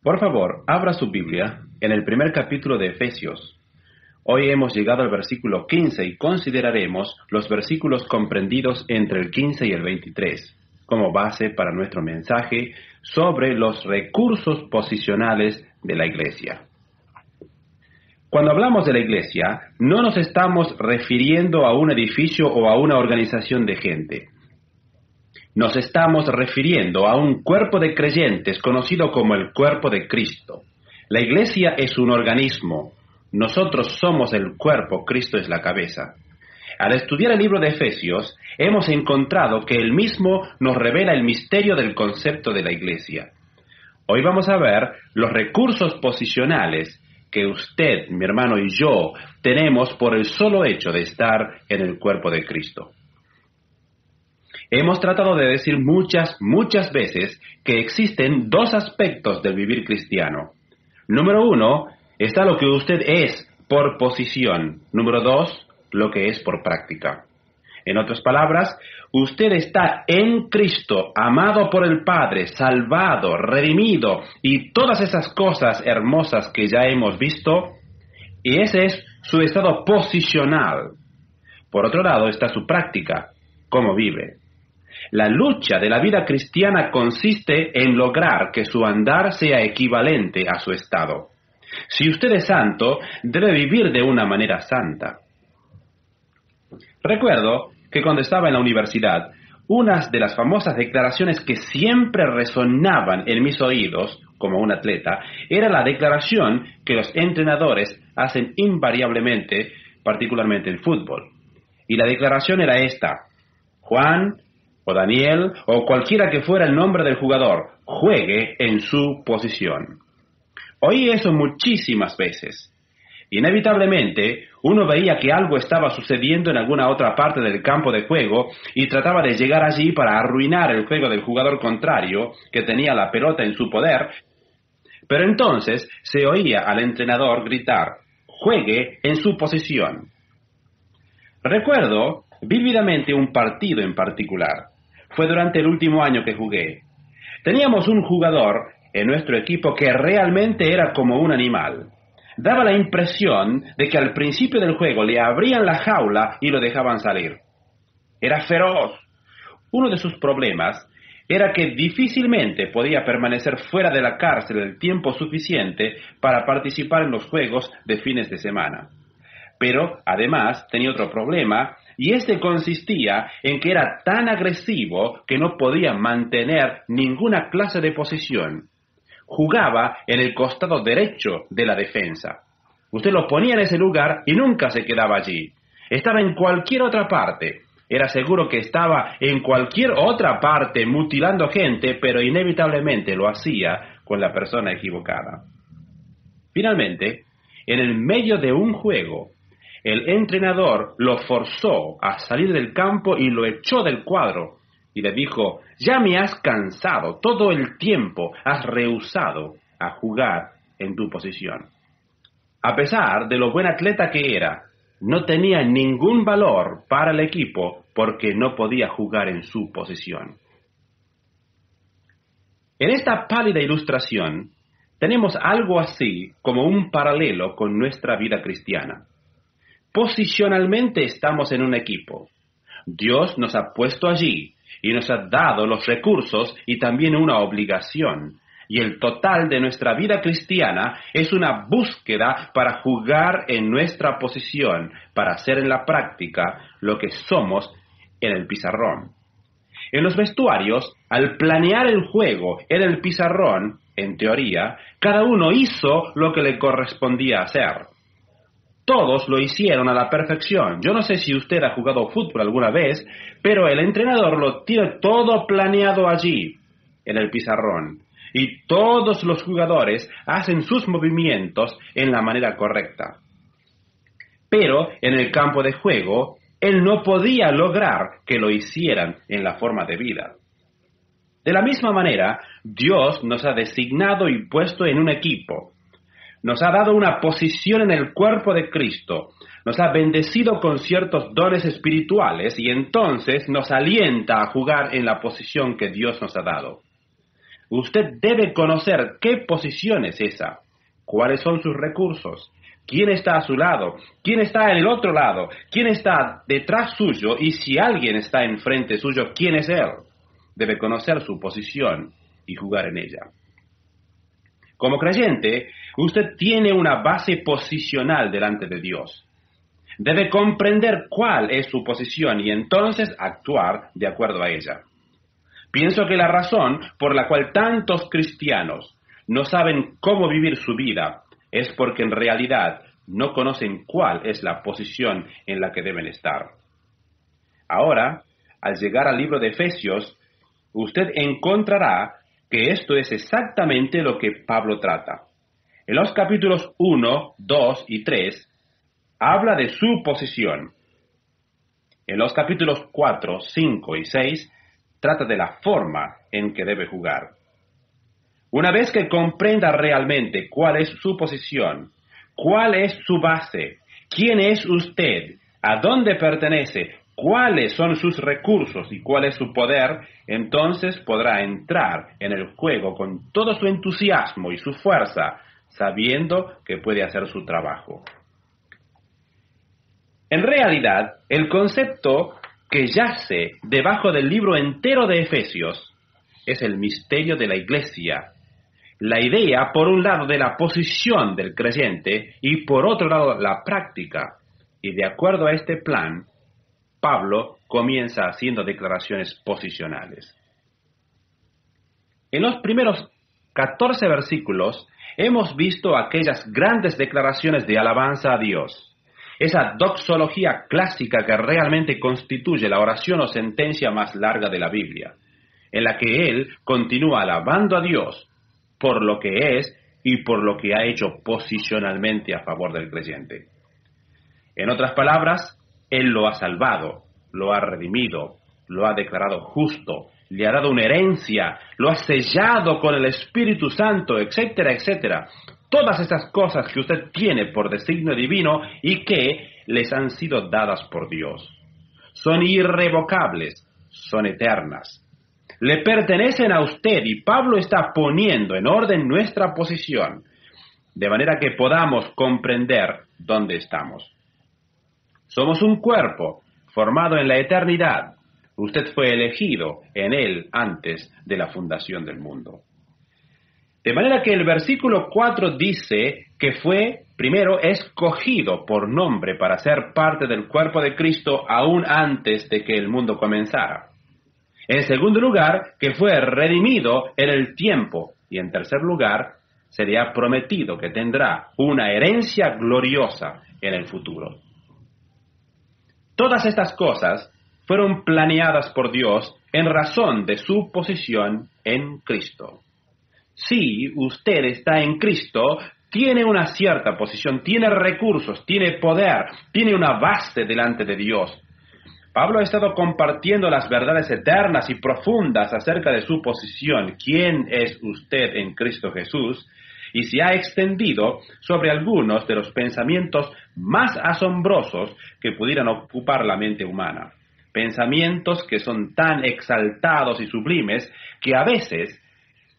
Por favor, abra su Biblia en el primer capítulo de Efesios. Hoy hemos llegado al versículo 15 y consideraremos los versículos comprendidos entre el 15 y el 23 como base para nuestro mensaje sobre los recursos posicionales de la iglesia. Cuando hablamos de la iglesia, no nos estamos refiriendo a un edificio o a una organización de gente. Nos estamos refiriendo a un cuerpo de creyentes conocido como el cuerpo de Cristo. La iglesia es un organismo. Nosotros somos el cuerpo, Cristo es la cabeza. Al estudiar el libro de Efesios, hemos encontrado que el mismo nos revela el misterio del concepto de la iglesia. Hoy vamos a ver los recursos posicionales que usted, mi hermano y yo tenemos por el solo hecho de estar en el cuerpo de Cristo. Hemos tratado de decir muchas veces que existen dos aspectos del vivir cristiano. Número 1, está lo que usted es por posición. Número 2, lo que es por práctica. En otras palabras, usted está en Cristo, amado por el Padre, salvado, redimido y todas esas cosas hermosas que ya hemos visto, y ese es su estado posicional. Por otro lado está su práctica, cómo vive. La lucha de la vida cristiana consiste en lograr que su andar sea equivalente a su estado. Si usted es santo, debe vivir de una manera santa. Recuerdo que cuando estaba en la universidad, una de las famosas declaraciones que siempre resonaban en mis oídos como un atleta era la declaración que los entrenadores hacen invariablemente, particularmente en fútbol. Y la declaración era esta: Juan o Daniel o cualquiera que fuera el nombre del jugador, juegue en su posición. Oí eso muchísimas veces. Inevitablemente, uno veía que algo estaba sucediendo en alguna otra parte del campo de juego y trataba de llegar allí para arruinar el juego del jugador contrario que tenía la pelota en su poder, pero entonces se oía al entrenador gritar: juegue en su posición. Recuerdo vívidamente un partido en particular. Fue durante el último año que jugué. Teníamos un jugador en nuestro equipo que realmente era como un animal. Daba la impresión de que al principio del juego le abrían la jaula y lo dejaban salir. Era feroz. Uno de sus problemas era que difícilmente podía permanecer fuera de la cárcel el tiempo suficiente para participar en los juegos de fines de semana. Pero, además, tenía otro problema, y este consistía en que era tan agresivo que no podía mantener ninguna clase de posición. Jugaba en el costado derecho de la defensa. Usted lo ponía en ese lugar y nunca se quedaba allí. Estaba en cualquier otra parte. Era seguro que estaba en cualquier otra parte mutilando gente, pero inevitablemente lo hacía con la persona equivocada. Finalmente, en el medio de un juego, el entrenador lo forzó a salir del campo y lo echó del cuadro. Y le dijo: ya me has cansado, todo el tiempo has rehusado a jugar en tu posición. A pesar de lo buen atleta que era, no tenía ningún valor para el equipo porque no podía jugar en su posición. En esta pálida ilustración, tenemos algo así como un paralelo con nuestra vida cristiana. Posicionalmente estamos en un equipo. Dios nos ha puesto allí y nos ha dado los recursos y también una obligación. Y el total de nuestra vida cristiana es una búsqueda para jugar en nuestra posición, para hacer en la práctica lo que somos en el pizarrón. En los vestuarios, al planear el juego en el pizarrón, en teoría, cada uno hizo lo que le correspondía hacer. Todos lo hicieron a la perfección. Yo no sé si usted ha jugado fútbol alguna vez, pero el entrenador lo tiene todo planeado allí, en el pizarrón. Y todos los jugadores hacen sus movimientos en la manera correcta. Pero en el campo de juego, él no podía lograr que lo hicieran en la forma debida. De la misma manera, Dios nos ha designado y puesto en un equipo. Nos ha dado una posición en el cuerpo de Cristo, nos ha bendecido con ciertos dones espirituales y entonces nos alienta a jugar en la posición que Dios nos ha dado. Usted debe conocer qué posición es esa, cuáles son sus recursos, quién está a su lado, quién está en el otro lado, quién está detrás suyo y si alguien está enfrente suyo, quién es él. Debe conocer su posición y jugar en ella. Como creyente, usted tiene una base posicional delante de Dios. Debe comprender cuál es su posición y entonces actuar de acuerdo a ella. Pienso que la razón por la cual tantos cristianos no saben cómo vivir su vida es porque en realidad no conocen cuál es la posición en la que deben estar. Ahora, al llegar al libro de Efesios, usted encontrará que esto es exactamente lo que Pablo trata. En los capítulos 1, 2 y 3, habla de su posición. En los capítulos 4, 5 y 6, trata de la forma en que debe jugar. Una vez que comprenda realmente cuál es su posición, cuál es su base, quién es usted, a dónde pertenece, cuáles son sus recursos y cuál es su poder, entonces podrá entrar en el juego con todo su entusiasmo y su fuerza, sabiendo que puede hacer su trabajo. En realidad, el concepto que yace debajo del libro entero de Efesios es el misterio de la iglesia. La idea, por un lado, de la posición del creyente y por otro lado, la práctica. Y de acuerdo a este plan, Pablo comienza haciendo declaraciones posicionales. En los primeros 14 versículos hemos visto aquellas grandes declaraciones de alabanza a Dios. Esa doxología clásica que realmente constituye la oración o sentencia más larga de la Biblia, en la que él continúa alabando a Dios por lo que es y por lo que ha hecho posicionalmente a favor del creyente. En otras palabras, él lo ha salvado, lo ha redimido, lo ha declarado justo, le ha dado una herencia, lo ha sellado con el Espíritu Santo, etcétera, etcétera. Todas estas cosas que usted tiene por designio divino y que les han sido dadas por Dios. Son irrevocables, son eternas. Le pertenecen a usted y Pablo está poniendo en orden nuestra posición, de manera que podamos comprender dónde estamos. Somos un cuerpo formado en la eternidad. Usted fue elegido en él antes de la fundación del mundo. De manera que el versículo 4 dice que fue, primero, escogido por nombre para ser parte del cuerpo de Cristo aún antes de que el mundo comenzara. En segundo lugar, que fue redimido en el tiempo. Y en tercer lugar, se le ha prometido que tendrá una herencia gloriosa en el futuro. Todas estas cosas fueron planeadas por Dios en razón de su posición en Cristo. Si usted está en Cristo, tiene una cierta posición, tiene recursos, tiene poder, tiene una base delante de Dios. Pablo ha estado compartiendo las verdades eternas y profundas acerca de su posición, quién es usted en Cristo Jesús, y se ha extendido sobre algunos de los pensamientos más asombrosos que pudieran ocupar la mente humana. Pensamientos que son tan exaltados y sublimes que a veces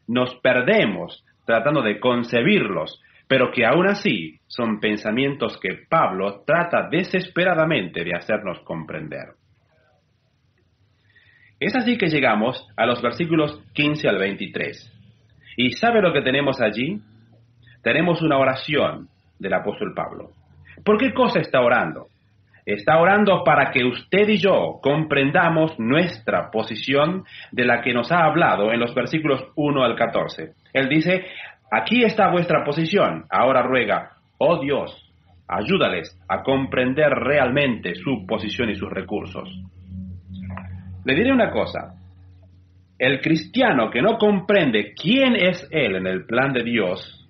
nos perdemos tratando de concebirlos, pero que aún así son pensamientos que Pablo trata desesperadamente de hacernos comprender. Es así que llegamos a los versículos 15 al 23. ¿Y sabe lo que tenemos allí? Tenemos una oración del apóstol Pablo. ¿Por qué cosa está orando? Está orando para que usted y yo comprendamos nuestra posición de la que nos ha hablado en los versículos 1 al 14. Él dice, aquí está vuestra posición. Ahora ruega, oh Dios, ayúdales a comprender realmente su posición y sus recursos. Le diré una cosa. El cristiano que no comprende quién es él en el plan de Dios,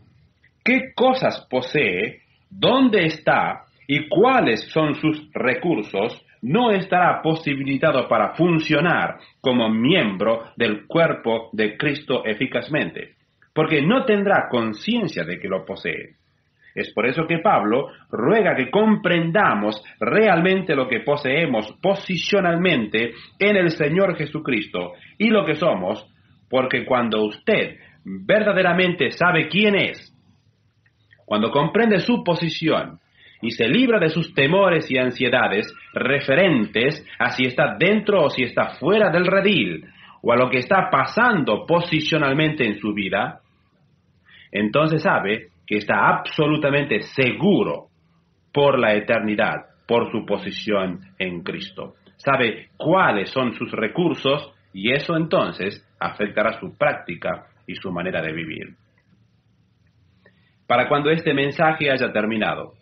qué cosas posee, dónde está y cuáles son sus recursos, no estará posibilitado para funcionar como miembro del cuerpo de Cristo eficazmente, porque no tendrá conciencia de que lo posee. Es por eso que Pablo ruega que comprendamos realmente lo que poseemos posicionalmente en el Señor Jesucristo y lo que somos porque cuando usted verdaderamente sabe quién es, cuando comprende su posición y se libra de sus temores y ansiedades referentes a si está dentro o si está fuera del redil, o a lo que está pasando posicionalmente en su vida, entonces sabe que está absolutamente seguro por la eternidad, por su posición en Cristo. Sabe cuáles son sus recursos y eso entonces afectará su práctica y su manera de vivir. Para cuando este mensaje haya terminado,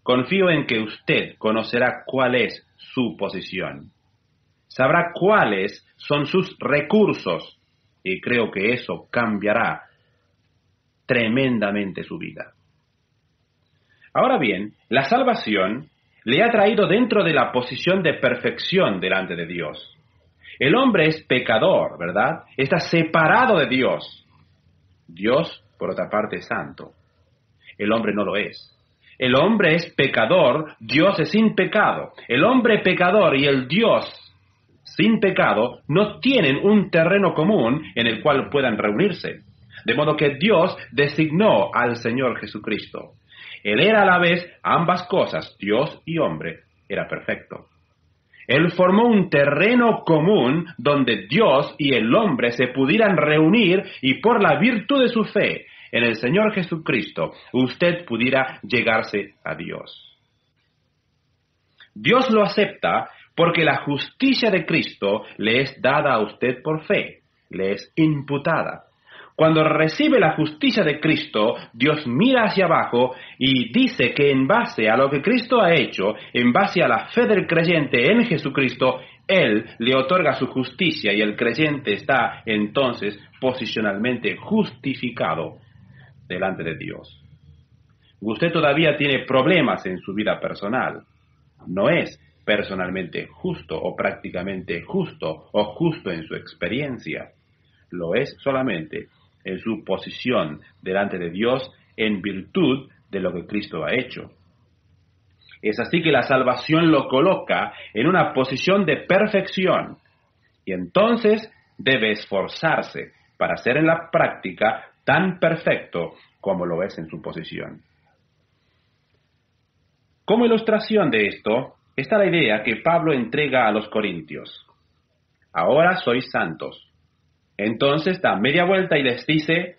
confío en que usted conocerá cuál es su posición. Sabrá cuáles son sus recursos y creo que eso cambiará tremendamente su vida. Ahora bien, la salvación le ha traído dentro de la posición de perfección delante de Dios. El hombre es pecador, ¿verdad? Está separado de Dios. Dios, por otra parte, es santo. El hombre no lo es. El hombre es pecador, Dios es sin pecado. El hombre pecador y el Dios sin pecado no tienen un terreno común en el cual puedan reunirse. De modo que Dios designó al Señor Jesucristo. Él era a la vez ambas cosas, Dios y hombre, era perfecto. Él formó un terreno común donde Dios y el hombre se pudieran reunir y por la virtud de su fe en el Señor Jesucristo, usted pudiera llegarse a Dios. Dios lo acepta porque la justicia de Cristo le es dada a usted por fe, le es imputada. Cuando recibe la justicia de Cristo, Dios mira hacia abajo y dice que en base a lo que Cristo ha hecho, en base a la fe del creyente en Jesucristo, Él le otorga su justicia y el creyente está entonces posicionalmente justificado delante de Dios. Usted todavía tiene problemas en su vida personal. No es personalmente justo o prácticamente justo o justo en su experiencia. Lo es solamente en su posición delante de Dios en virtud de lo que Cristo ha hecho. Es así que la salvación lo coloca en una posición de perfección y entonces debe esforzarse para ser en la práctica tan perfecto como lo es en su posición. Como ilustración de esto está la idea que Pablo entrega a los corintios. Ahora sois santos. Entonces da media vuelta y les dice,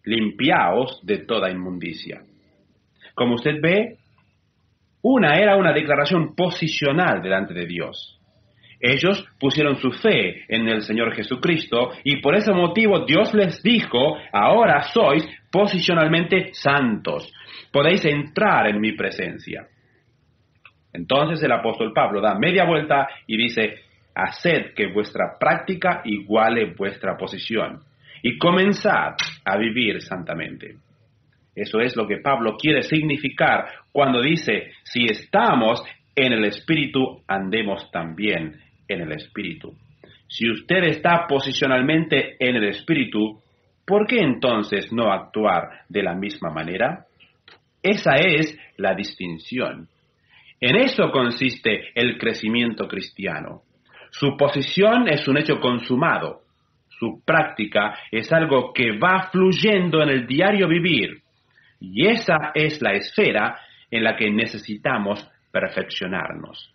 limpiaos de toda inmundicia. Como usted ve, era una declaración posicional delante de Dios. Ellos pusieron su fe en el Señor Jesucristo y por ese motivo Dios les dijo, ahora sois posicionalmente santos. Podéis entrar en mi presencia. Entonces el apóstol Pablo da media vuelta y dice, haced que vuestra práctica iguale vuestra posición y comenzad a vivir santamente. Eso es lo que Pablo quiere significar cuando dice, si estamos en el Espíritu, andemos también en el Espíritu. Si usted está posicionalmente en el Espíritu, ¿por qué entonces no actuar de la misma manera? Esa es la distinción. En eso consiste el crecimiento cristiano. Su posición es un hecho consumado. Su práctica es algo que va fluyendo en el diario vivir. Y esa es la esfera en la que necesitamos perfeccionarnos.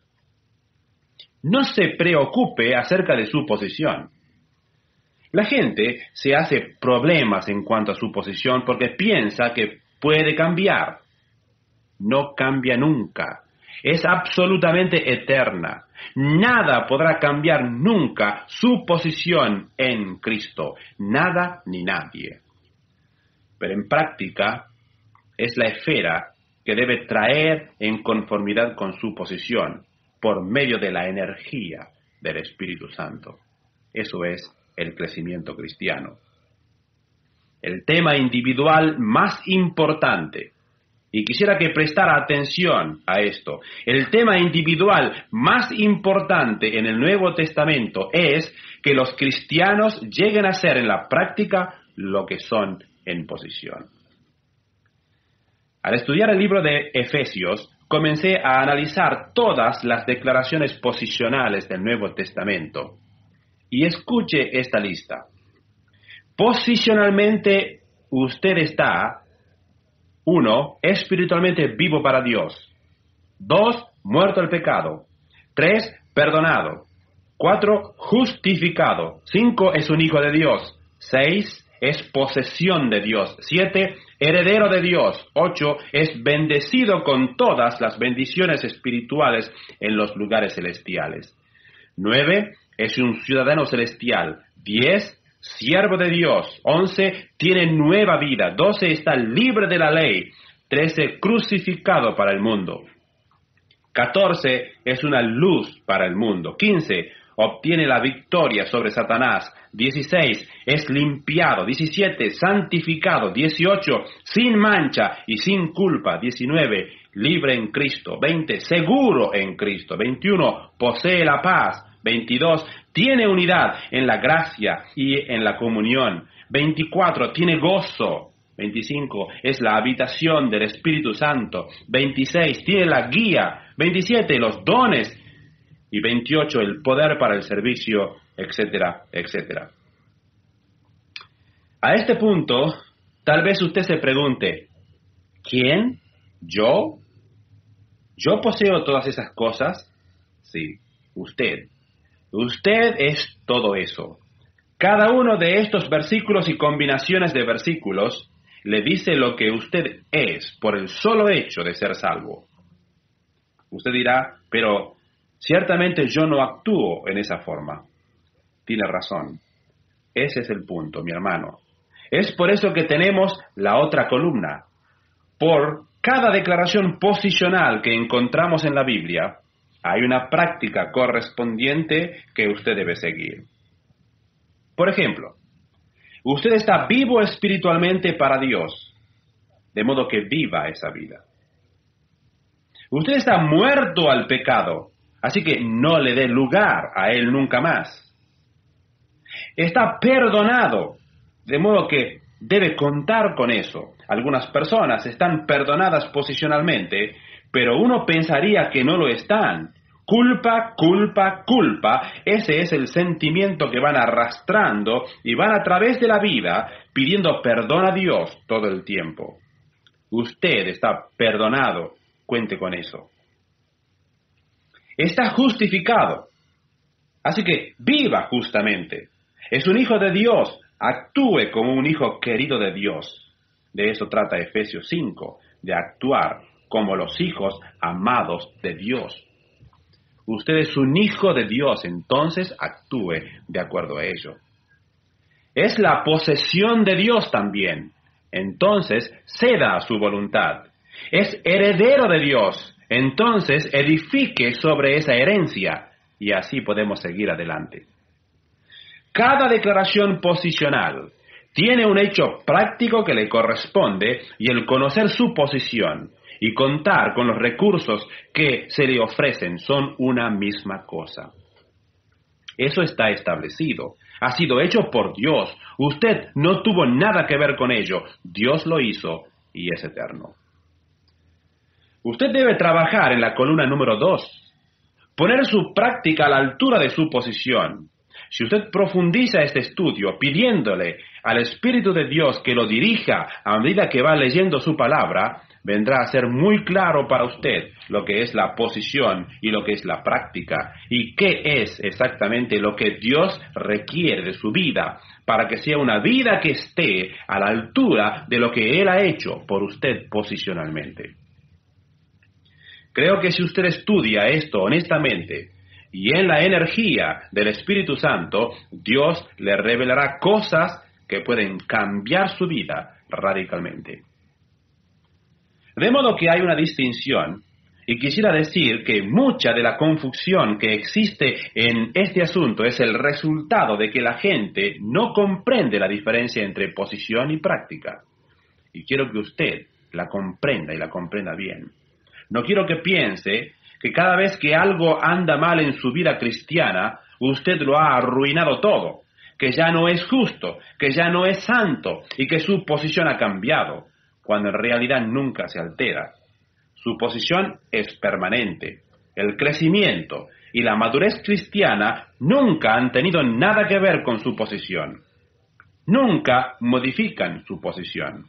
No se preocupe acerca de su posición. La gente se hace problemas en cuanto a su posición porque piensa que puede cambiar. No cambia nunca. Es absolutamente eterna. Nada podrá cambiar nunca su posición en Cristo. Nada ni nadie. Pero en práctica es la esfera que debe traer en conformidad con su posición por medio de la energía del Espíritu Santo. Eso es el crecimiento cristiano. El tema individual más importante, y quisiera que prestara atención a esto, el tema individual más importante en el Nuevo Testamento es que los cristianos lleguen a ser en la práctica lo que son en posición. Al estudiar el libro de Efesios, comencé a analizar todas las declaraciones posicionales del Nuevo Testamento. Y escuche esta lista. Posicionalmente, usted está, 1, espiritualmente vivo para Dios. 2, muerto al pecado. 3, perdonado. 4, justificado. 5, es un hijo de Dios. 6, es posesión de Dios. 7, heredero de Dios. 8, es bendecido con todas las bendiciones espirituales en los lugares celestiales. 9, es un ciudadano celestial. 10, siervo de Dios. 11, tiene nueva vida. 12, está libre de la ley. 13, crucificado para el mundo. 14, es una luz para el mundo. 15, obtiene la victoria sobre Satanás. 16, es limpiado. 17, santificado. 18, sin mancha y sin culpa. 19, libre en Cristo. 20, seguro en Cristo. 21, posee la paz. 22, tiene unidad en la gracia y en la comunión. 24, tiene gozo. 25, es la habitación del Espíritu Santo. 26, tiene la guía. 27, los dones. Y 28, el poder para el servicio, etcétera, etcétera. A este punto, tal vez usted se pregunte, ¿quién? ¿Yo? ¿Yo poseo todas esas cosas? Sí, usted. Usted es todo eso. Cada uno de estos versículos y combinaciones de versículos le dice lo que usted es por el solo hecho de ser salvo. Usted dirá, pero ciertamente yo no actúo en esa forma. Tiene razón. Ese es el punto, mi hermano. Es por eso que tenemos la otra columna. Por cada declaración posicional que encontramos en la Biblia, hay una práctica correspondiente que usted debe seguir. Por ejemplo, usted está vivo espiritualmente para Dios, de modo que viva esa vida. Usted está muerto al pecado, así que no le dé lugar a él nunca más. Está perdonado, de modo que debe contar con eso. Algunas personas están perdonadas posicionalmente, pero uno pensaría que no lo están. Culpa, culpa, culpa, ese es el sentimiento que van arrastrando y van a través de la vida pidiendo perdón a Dios todo el tiempo. Usted está perdonado, cuente con eso. Está justificado, así que viva justamente. Es un hijo de Dios, actúe como un hijo querido de Dios. De eso trata Efesios 5, de actuar como los hijos amados de Dios. Usted es un hijo de Dios, entonces actúe de acuerdo a ello. Es la posesión de Dios también, entonces ceda a su voluntad. Es heredero de Dios, entonces edifique sobre esa herencia y así podemos seguir adelante. Cada declaración posicional tiene un hecho práctico que le corresponde y el conocer su posición y contar con los recursos que se le ofrecen son una misma cosa. Eso está establecido. Ha sido hecho por Dios. Usted no tuvo nada que ver con ello. Dios lo hizo y es eterno. Usted debe trabajar en la columna número 2. Poner su práctica a la altura de su posición. Si usted profundiza este estudio pidiéndole al Espíritu de Dios que lo dirija a medida que va leyendo su palabra, vendrá a ser muy claro para usted lo que es la posición y lo que es la práctica y qué es exactamente lo que Dios requiere de su vida para que sea una vida que esté a la altura de lo que Él ha hecho por usted posicionalmente. Creo que si usted estudia esto honestamente y en la energía del Espíritu Santo, Dios le revelará cosas que pueden cambiar su vida radicalmente. De modo que hay una distinción, y quisiera decir que mucha de la confusión que existe en este asunto es el resultado de que la gente no comprende la diferencia entre posición y práctica. Y quiero que usted la comprenda y la comprenda bien. No quiero que piense que cada vez que algo anda mal en su vida cristiana, usted lo ha arruinado todo, que ya no es justo, que ya no es santo y que su posición ha cambiado, cuando en realidad nunca se altera. Su posición es permanente. El crecimiento y la madurez cristiana nunca han tenido nada que ver con su posición. Nunca modifican su posición.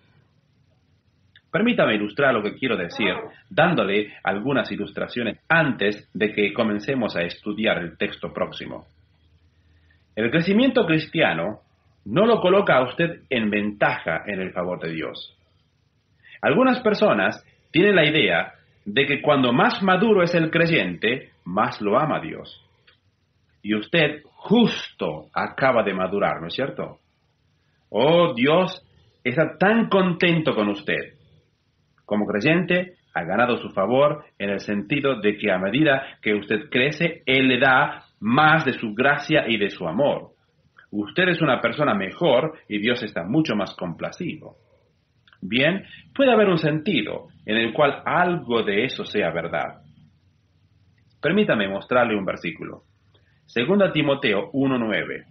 Permítame ilustrar lo que quiero decir, dándole algunas ilustraciones antes de que comencemos a estudiar el texto próximo. El crecimiento cristiano no lo coloca a usted en ventaja en el favor de Dios. Algunas personas tienen la idea de que cuando más maduro es el creyente, más lo ama Dios. Y usted justo acaba de madurar, ¿no es cierto? Oh, Dios está tan contento con usted. Como creyente, ha ganado su favor en el sentido de que a medida que usted crece, Él le da más de su gracia y de su amor. Usted es una persona mejor y Dios está mucho más complacido. Bien, puede haber un sentido en el cual algo de eso sea verdad. Permítame mostrarle un versículo. 2 Timoteo 1:9.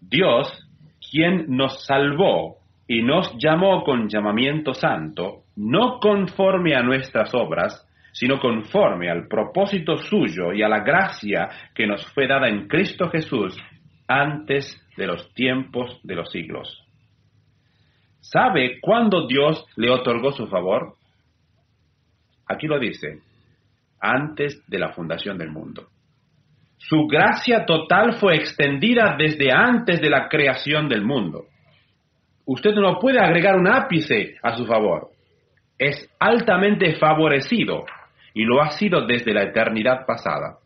Dios, quien nos salvó y nos llamó con llamamiento santo, no conforme a nuestras obras, sino conforme al propósito suyo y a la gracia que nos fue dada en Cristo Jesús antes de los tiempos de los siglos. ¿Sabe cuándo Dios le otorgó su favor? Aquí lo dice, antes de la fundación del mundo. Su gracia total fue extendida desde antes de la creación del mundo. Usted no puede agregar un ápice a su favor. Es altamente favorecido y lo ha sido desde la eternidad pasada.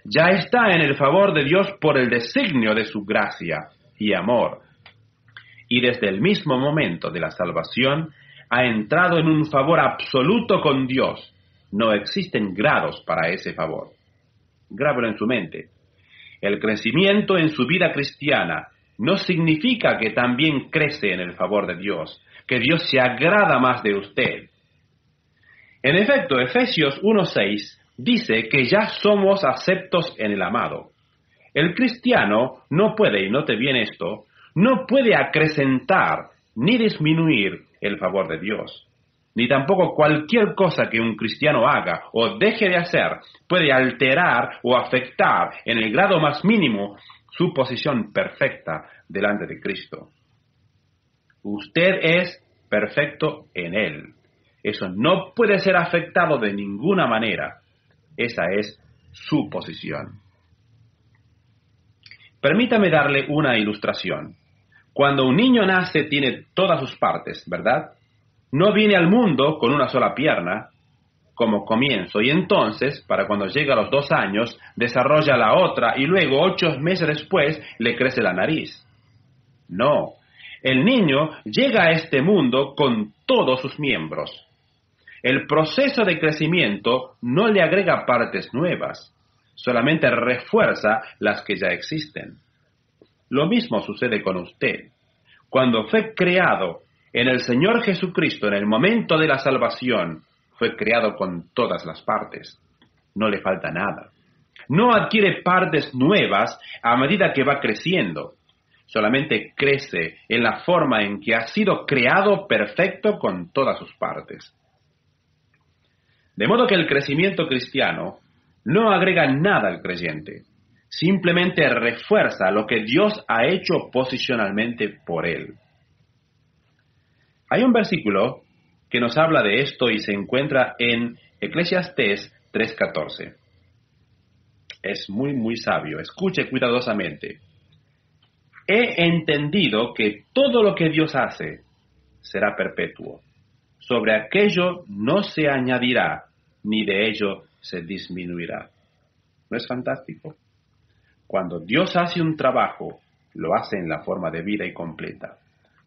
Ya está en el favor de Dios por el designio de su gracia y amor. Y desde el mismo momento de la salvación ha entrado en un favor absoluto con Dios. No existen grados para ese favor. Grábelo en su mente. El crecimiento en su vida cristiana no significa que también crece en el favor de Dios, que Dios se agrada más de usted. En efecto, Efesios 1:6 dice que ya somos aceptos en el amado. El cristiano no puede, y note bien esto, no puede acrecentar ni disminuir el favor de Dios. Ni tampoco cualquier cosa que un cristiano haga o deje de hacer puede alterar o afectar en el grado más mínimo su posición perfecta delante de Cristo. Usted es perfecto en Él. Eso no puede ser afectado de ninguna manera. Esa es su posición. Permítame darle una ilustración. Cuando un niño nace tiene todas sus partes, ¿verdad? No viene al mundo con una sola pierna como comienzo y entonces, para cuando llega a los 2 años, desarrolla la otra y luego 8 meses después le crece la nariz. No, el niño llega a este mundo con todos sus miembros. El proceso de crecimiento no le agrega partes nuevas, solamente refuerza las que ya existen. Lo mismo sucede con usted. Cuando fue creado en el Señor Jesucristo, en el momento de la salvación, fue creado con todas las partes. No le falta nada. No adquiere partes nuevas a medida que va creciendo. Solamente crece en la forma en que ha sido creado perfecto con todas sus partes. De modo que el crecimiento cristiano no agrega nada al creyente. Simplemente refuerza lo que Dios ha hecho posicionalmente por él. Hay un versículo que nos habla de esto y se encuentra en Eclesiastés 3:14. Es muy sabio. Escuche cuidadosamente. He entendido que todo lo que Dios hace será perpetuo. Sobre aquello no se añadirá, ni de ello se disminuirá. ¿No es fantástico? Cuando Dios hace un trabajo, lo hace en la forma de vida y completa.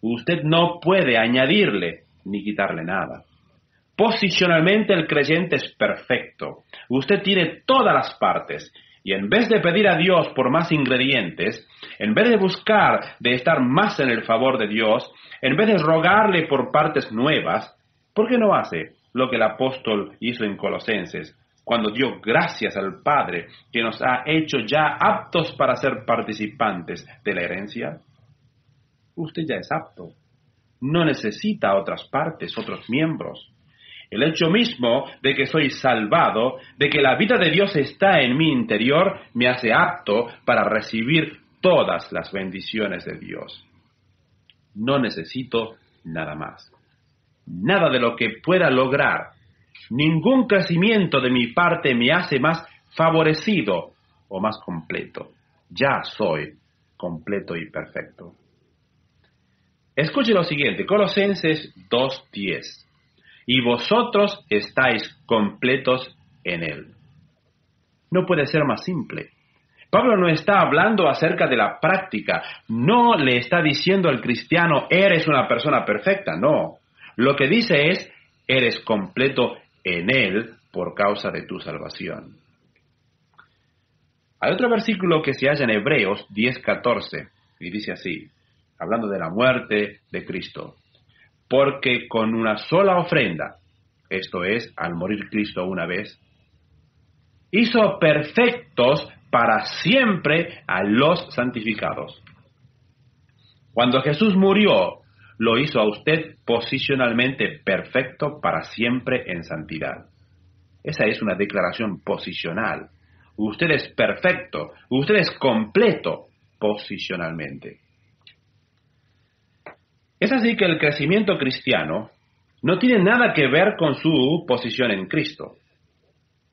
Usted no puede añadirle ni quitarle nada. Posicionalmente el creyente es perfecto. Usted tiene todas las partes. Y en vez de pedir a Dios por más ingredientes, en vez de buscar de estar más en el favor de Dios, en vez de rogarle por partes nuevas, ¿por qué no hace lo que el apóstol hizo en Colosenses, cuando dio gracias al Padre que nos ha hecho ya aptos para ser participantes de la herencia? Usted ya es apto. No necesita otras partes, otros miembros. El hecho mismo de que soy salvado, de que la vida de Dios está en mi interior, me hace apto para recibir todas las bendiciones de Dios. No necesito nada más. Nada de lo que pueda lograr, ningún crecimiento de mi parte me hace más favorecido o más completo. Ya soy completo y perfecto. Escuche lo siguiente, Colosenses 2:10. Y vosotros estáis completos en Él. No puede ser más simple. Pablo no está hablando acerca de la práctica, no le está diciendo al cristiano, eres una persona perfecta, no. Lo que dice es, eres completo en Él por causa de tu salvación. Hay otro versículo que se halla en Hebreos 10:14, y dice así, hablando de la muerte de Cristo. Porque con una sola ofrenda, esto es, al morir Cristo una vez, hizo perfectos para siempre a los santificados. Cuando Jesús murió, lo hizo a usted posicionalmente perfecto para siempre en santidad. Esa es una declaración posicional. Usted es perfecto, usted es completo posicionalmente. Es así que el crecimiento cristiano no tiene nada que ver con su posición en Cristo.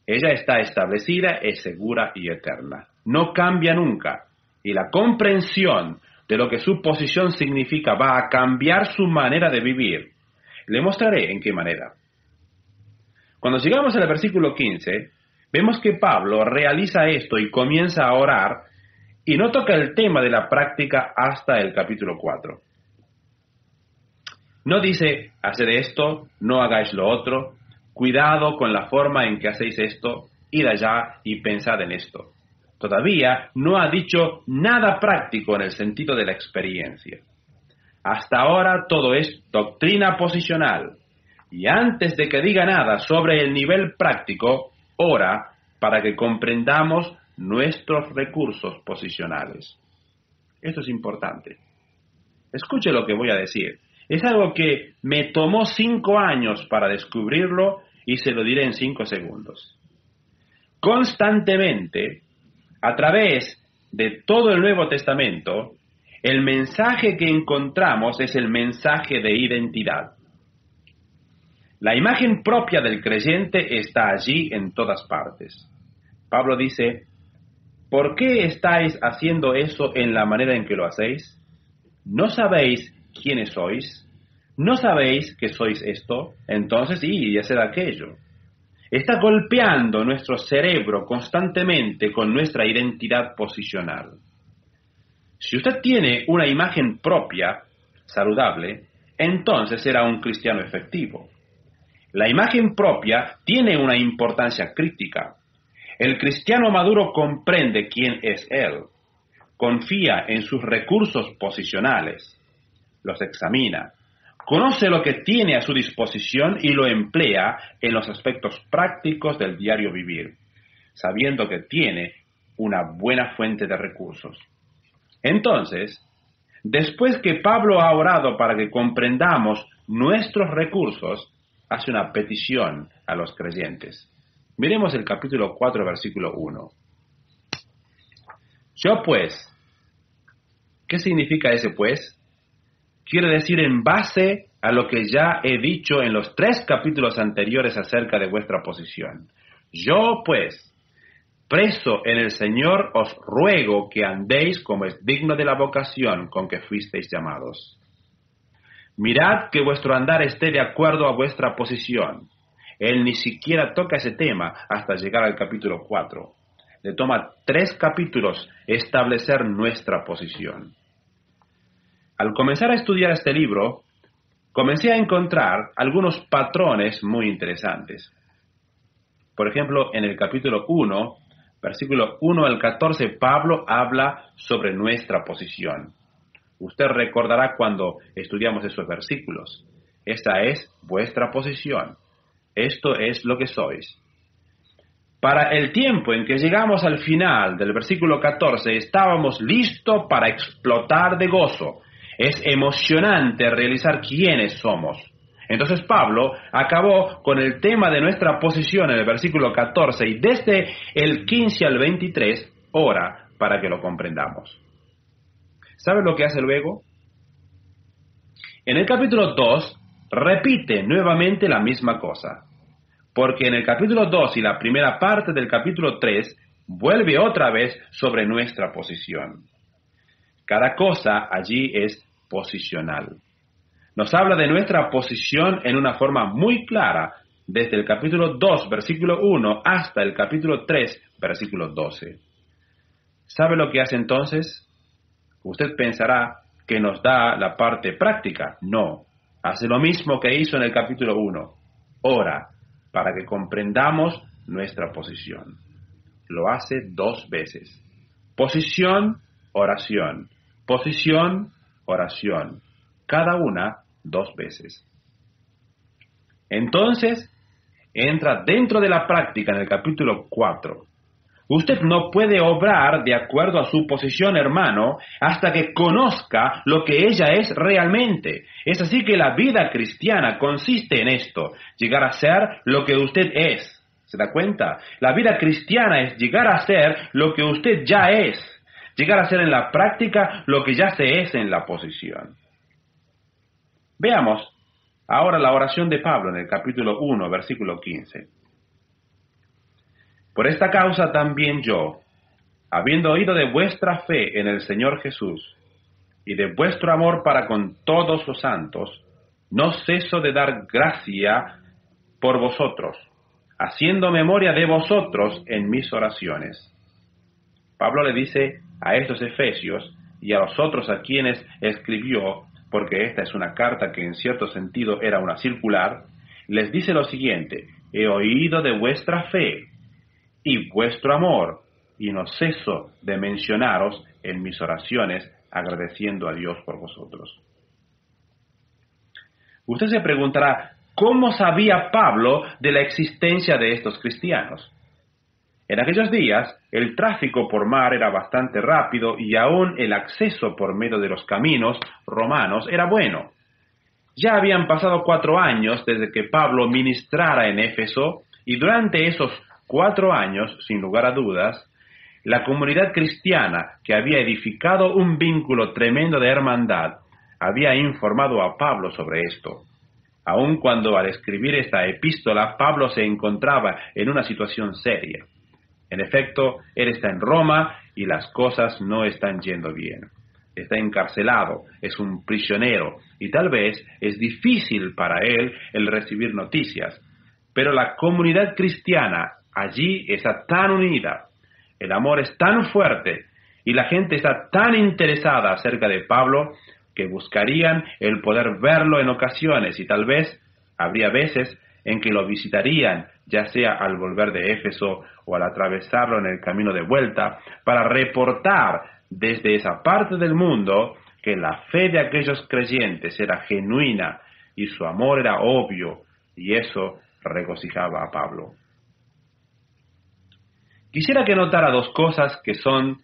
Ella está establecida, es segura y eterna. No cambia nunca. Y la comprensión de lo que su posición significa va a cambiar su manera de vivir. Le mostraré en qué manera. Cuando llegamos al versículo 15, vemos que Pablo realiza esto y comienza a orar y no toca el tema de la práctica hasta el capítulo 4. No dice, haced esto, no hagáis lo otro, cuidado con la forma en que hacéis esto, id allá y pensad en esto. Todavía no ha dicho nada práctico en el sentido de la experiencia. Hasta ahora todo es doctrina posicional. Y antes de que diga nada sobre el nivel práctico, ora para que comprendamos nuestros recursos posicionales. Esto es importante. Escuche lo que voy a decir. Es algo que me tomó 5 años para descubrirlo y se lo diré en 5 segundos. Constantemente, a través de todo el Nuevo Testamento, el mensaje que encontramos es el mensaje de identidad. La imagen propia del creyente está allí en todas partes. Pablo dice, ¿por qué estáis haciendo eso en la manera en que lo hacéis? ¿No sabéis quiénes sois? ¿No sabéis que sois esto? Entonces, y hacer aquello. Está golpeando nuestro cerebro constantemente con nuestra identidad posicional. Si usted tiene una imagen propia, saludable, entonces será un cristiano efectivo. La imagen propia tiene una importancia crítica. El cristiano maduro comprende quién es él, confía en sus recursos posicionales, los examina, conoce lo que tiene a su disposición y lo emplea en los aspectos prácticos del diario vivir, sabiendo que tiene una buena fuente de recursos. Entonces, después que Pablo ha orado para que comprendamos nuestros recursos, hace una petición a los creyentes. Miremos el capítulo 4, versículo 1. Yo pues, ¿qué significa ese pues? Quiere decir en base a lo que ya he dicho en los 3 capítulos anteriores acerca de vuestra posición. Yo pues, preso en el Señor, os ruego que andéis como es digno de la vocación con que fuisteis llamados. Mirad que vuestro andar esté de acuerdo a vuestra posición. Él ni siquiera toca ese tema hasta llegar al capítulo 4. Le toma 3 capítulos establecer nuestra posición. Al comenzar a estudiar este libro, comencé a encontrar algunos patrones muy interesantes. Por ejemplo, en el capítulo 1, versículo 1 al 14, Pablo habla sobre nuestra posición. Usted recordará cuando estudiamos esos versículos. Esta es vuestra posición. Esto es lo que sois. Para el tiempo en que llegamos al final del versículo 14, estábamos listos para explotar de gozo. Es emocionante realizar quiénes somos. Entonces Pablo acabó con el tema de nuestra posición en el versículo 14 y desde el 15 al 23 ora para que lo comprendamos. ¿Sabe lo que hace luego? En el capítulo 2 repite nuevamente la misma cosa, porque en el capítulo 2 y la primera parte del capítulo 3 vuelve otra vez sobre nuestra posición. Cada cosa allí es posicional. Nos habla de nuestra posición en una forma muy clara, desde el capítulo 2, versículo 1, hasta el capítulo 3, versículo 12. ¿Sabe lo que hace entonces? Usted pensará que nos da la parte práctica. No, hace lo mismo que hizo en el capítulo 1. Ora para que comprendamos nuestra posición. Lo hace 2 veces. Posición, oración. Posición, oración. Cada una 2 veces. Entonces, entra dentro de la práctica en el capítulo 4. Usted no puede obrar de acuerdo a su posición, hermano, hasta que conozca lo que ella es realmente. Es así que la vida cristiana consiste en esto, llegar a ser lo que usted es. ¿Se da cuenta? La vida cristiana es llegar a ser lo que usted ya es, llegar a ser en la práctica lo que ya se es en la posición. Veamos ahora la oración de Pablo en el capítulo 1, versículo 15. Por esta causa también yo, habiendo oído de vuestra fe en el Señor Jesús y de vuestro amor para con todos los santos, no ceso de dar gracia por vosotros, haciendo memoria de vosotros en mis oraciones. Pablo le dice a estos efesios y a los otros a quienes escribió, porque esta es una carta que en cierto sentido era una circular, les dice lo siguiente: he oído de vuestra fe y vuestro amor, y no ceso de mencionaros en mis oraciones, agradeciendo a Dios por vosotros. Usted se preguntará, ¿cómo sabía Pablo de la existencia de estos cristianos? En aquellos días, el tráfico por mar era bastante rápido y aún el acceso por medio de los caminos romanos era bueno. Ya habían pasado 4 años desde que Pablo ministrara en Éfeso, y durante esos 4 años, sin lugar a dudas, la comunidad cristiana, que había edificado un vínculo tremendo de hermandad, había informado a Pablo sobre esto. Aun cuando al escribir esta epístola, Pablo se encontraba en una situación seria. En efecto, él está en Roma y las cosas no están yendo bien. Está encarcelado, es un prisionero y tal vez es difícil para él el recibir noticias. Pero la comunidad cristiana allí está tan unida, el amor es tan fuerte y la gente está tan interesada acerca de Pablo que buscarían el poder verlo en ocasiones y tal vez habría veces en que lo visitarían, ya sea al volver de Éfeso o al atravesarlo en el camino de vuelta, para reportar desde esa parte del mundo que la fe de aquellos creyentes era genuina y su amor era obvio, y eso regocijaba a Pablo. Quisiera que notara 2 cosas que son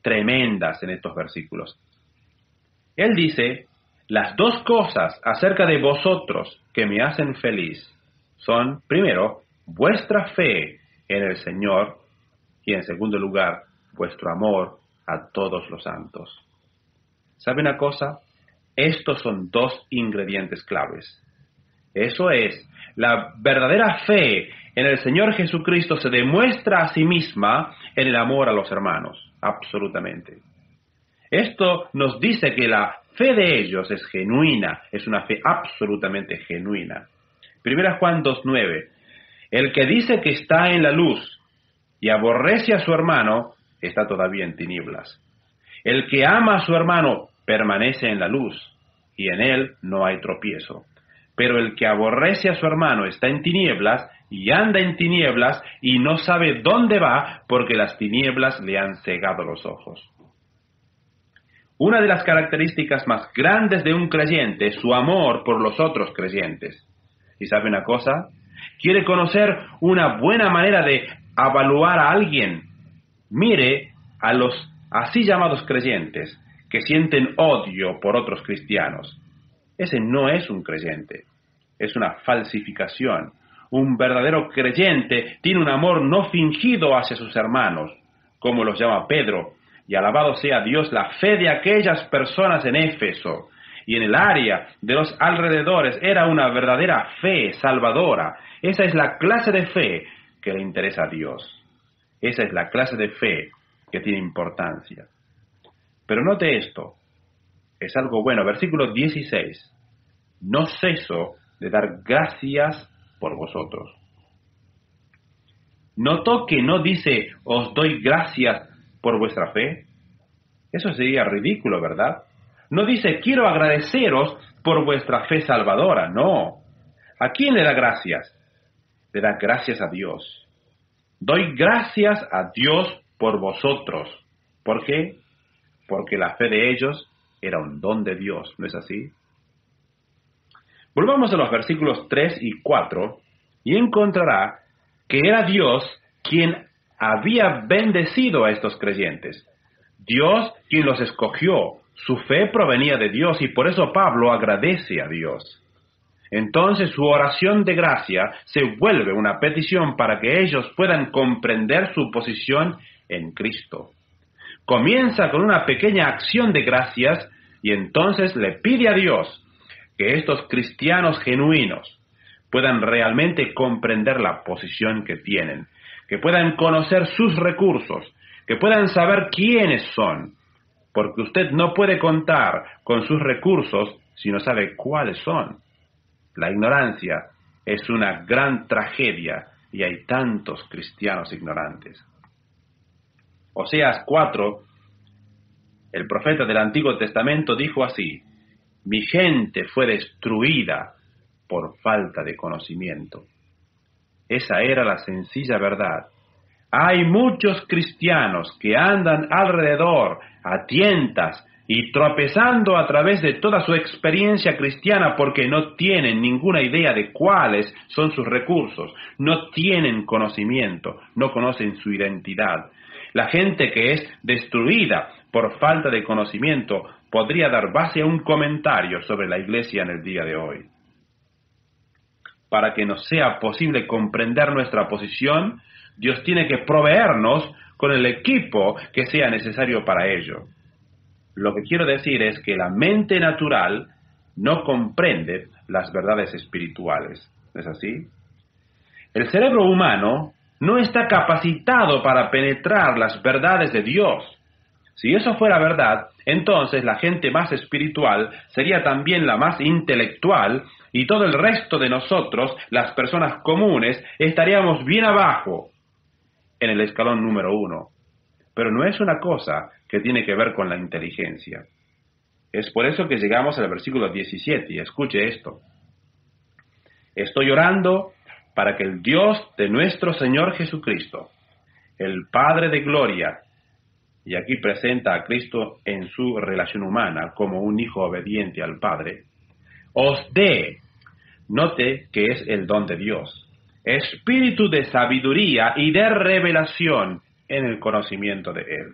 tremendas en estos versículos. Él dice, las 2 cosas acerca de vosotros que me hacen feliz son, primero, vuestra fe en el Señor y, en segundo lugar, vuestro amor a todos los santos. ¿Sabe una cosa? Estos son 2 ingredientes claves. Eso es, la verdadera fe en el Señor Jesucristo se demuestra a sí misma en el amor a los hermanos, absolutamente. Esto nos dice que la fe de ellos es genuina, es una fe absolutamente genuina. 1 Juan 2:9, el que dice que está en la luz y aborrece a su hermano, está todavía en tinieblas. El que ama a su hermano permanece en la luz, y en él no hay tropiezo. Pero el que aborrece a su hermano está en tinieblas, y anda en tinieblas, y no sabe dónde va, porque las tinieblas le han cegado los ojos. Una de las características más grandes de un creyente es su amor por los otros creyentes. ¿Y sabe una cosa? ¿Quiere conocer una buena manera de evaluar a alguien? Mire a los así llamados creyentes que sienten odio por otros cristianos. Ese no es un creyente, es una falsificación. Un verdadero creyente tiene un amor no fingido hacia sus hermanos, como los llama Pedro, y alabado sea Dios la fe de aquellas personas en Éfeso. y en el área de los alrededores era una verdadera fe salvadora. Esa es la clase de fe que le interesa a Dios. Esa es la clase de fe que tiene importancia. Pero note esto, es algo bueno. Versículo 16. No ceso de dar gracias por vosotros. ¿Notó que no dice, os doy gracias por vuestra fe? Eso sería ridículo, ¿verdad? No dice, quiero agradeceros por vuestra fe salvadora. No. ¿A quién le da gracias? Le da gracias a Dios. Doy gracias a Dios por vosotros. ¿Por qué? Porque la fe de ellos era un don de Dios, ¿no es así? Volvamos a los versículos 3 y 4 y encontrará que era Dios quien había bendecido a estos creyentes. Dios quien los escogió. Su fe provenía de Dios y por eso Pablo agradece a Dios. Entonces su oración de gracia se vuelve una petición para que ellos puedan comprender su posición en Cristo. Comienza con una pequeña acción de gracias y entonces le pide a Dios que estos cristianos genuinos puedan realmente comprender la posición que tienen, que puedan conocer sus recursos, que puedan saber quiénes son, porque usted no puede contar con sus recursos si no sabe cuáles son. La ignorancia es una gran tragedia y hay tantos cristianos ignorantes. Oseas 4, el profeta del Antiguo Testamento dijo así: mi gente fue destruida por falta de conocimiento. Esa era la sencilla verdad. Hay muchos cristianos que andan alrededor a tientas y tropezando a través de toda su experiencia cristiana porque no tienen ninguna idea de cuáles son sus recursos, no tienen conocimiento, no conocen su identidad. La gente que es destruida por falta de conocimiento podría dar base a un comentario sobre la iglesia en el día de hoy. Para que nos sea posible comprender nuestra posición, Dios tiene que proveernos con el equipo que sea necesario para ello. Lo que quiero decir es que la mente natural no comprende las verdades espirituales. ¿No es así? El cerebro humano no está capacitado para penetrar las verdades de Dios. Si eso fuera verdad, entonces la gente más espiritual sería también la más intelectual y todo el resto de nosotros, las personas comunes, estaríamos bien abajo en el escalón número 1. Pero no es una cosa que tiene que ver con la inteligencia. Es por eso que llegamos al versículo 17, y escuche esto. Estoy orando para que el Dios de nuestro Señor Jesucristo, el Padre de gloria, y aquí presenta a Cristo en su relación humana como un hijo obediente al Padre, os dé, note que es el don de Dios, espíritu de sabiduría y de revelación en el conocimiento de Él.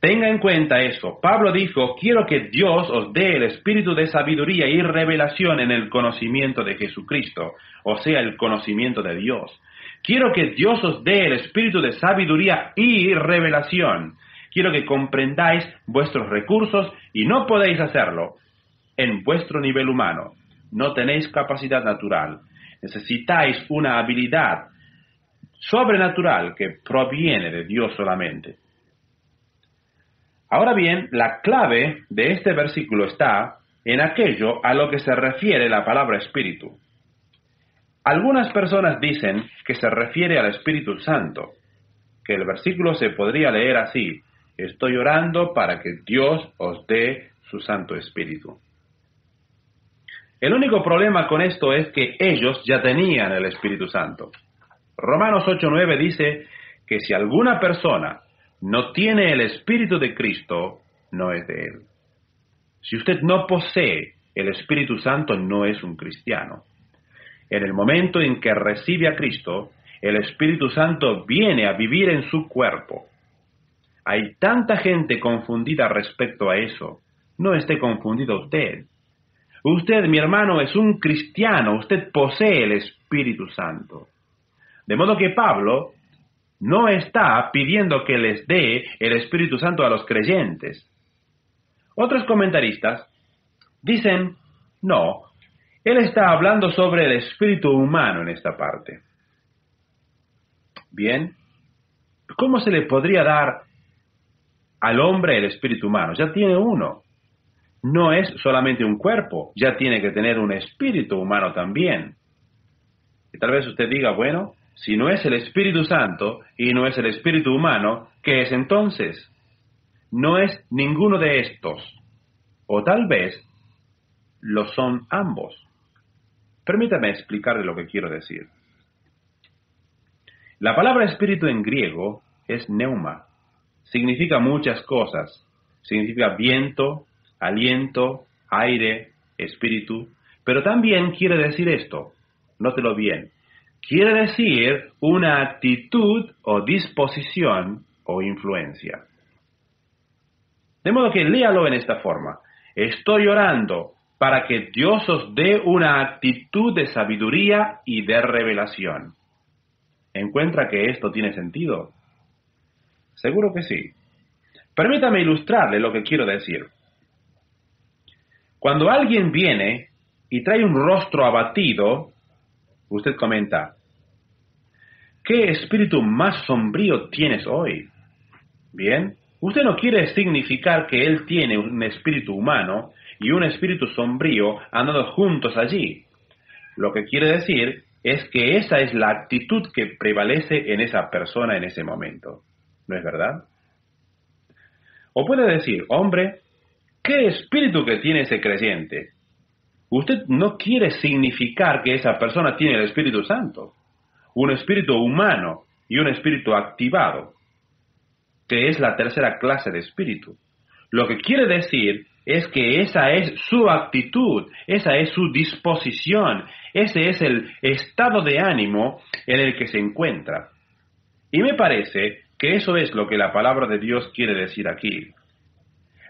Tenga en cuenta eso. Pablo dijo, quiero que Dios os dé el espíritu de sabiduría y revelación en el conocimiento de Jesucristo, o sea, el conocimiento de Dios. Quiero que Dios os dé el espíritu de sabiduría y revelación. Quiero que comprendáis vuestros recursos y no podéis hacerlo en vuestro nivel humano. No tenéis capacidad natural. Necesitáis una habilidad sobrenatural que proviene de Dios solamente. Ahora bien, la clave de este versículo está en aquello a lo que se refiere la palabra espíritu. Algunas personas dicen que se refiere al Espíritu Santo, que el versículo se podría leer así: estoy orando para que Dios os dé su Santo Espíritu. El único problema con esto es que ellos ya tenían el Espíritu Santo. Romanos 8:9 dice que si alguna persona no tiene el Espíritu de Cristo, no es de Él. Si usted no posee el Espíritu Santo, no es un cristiano. En el momento en que recibe a Cristo, el Espíritu Santo viene a vivir en su cuerpo. Hay tanta gente confundida respecto a eso. No esté confundido usted. Usted, mi hermano, es un cristiano. Usted posee el Espíritu Santo. De modo que Pablo no está pidiendo que les dé el Espíritu Santo a los creyentes. Otros comentaristas dicen, no, él está hablando sobre el espíritu humano en esta parte. Bien, ¿cómo se le podría dar al hombre el espíritu humano? Ya tiene uno. No es solamente un cuerpo, ya tiene que tener un espíritu humano también. Y tal vez usted diga, bueno, si no es el Espíritu Santo y no es el espíritu humano, ¿qué es entonces? No es ninguno de estos. O tal vez lo son ambos. Permítame explicarle lo que quiero decir. La palabra espíritu en griego es pneuma. Significa muchas cosas. Significa viento, aliento, aire, espíritu. Pero también quiere decir esto. Nótelo bien. Quiere decir una actitud o disposición o influencia. De modo que léalo en esta forma. Estoy orando para que Dios os dé una actitud de sabiduría y de revelación. ¿Encuentra que esto tiene sentido? Seguro que sí. Permítame ilustrarle lo que quiero decir. Cuando alguien viene y trae un rostro abatido, usted comenta, ¿qué espíritu más sombrío tienes hoy? Bien, usted no quiere significar que él tiene un espíritu humano y un espíritu sombrío andando juntos allí. Lo que quiere decir es que esa es la actitud que prevalece en esa persona en ese momento. ¿No es verdad? O puede decir, hombre, ¿qué espíritu que tiene ese creyente? Usted no quiere significar que esa persona tiene el Espíritu Santo, un espíritu humano y un espíritu activado, que es la tercera clase de espíritu. Lo que quiere decir es que esa es su actitud, esa es su disposición, ese es el estado de ánimo en el que se encuentra. Y me parece que eso es lo que la palabra de Dios quiere decir aquí.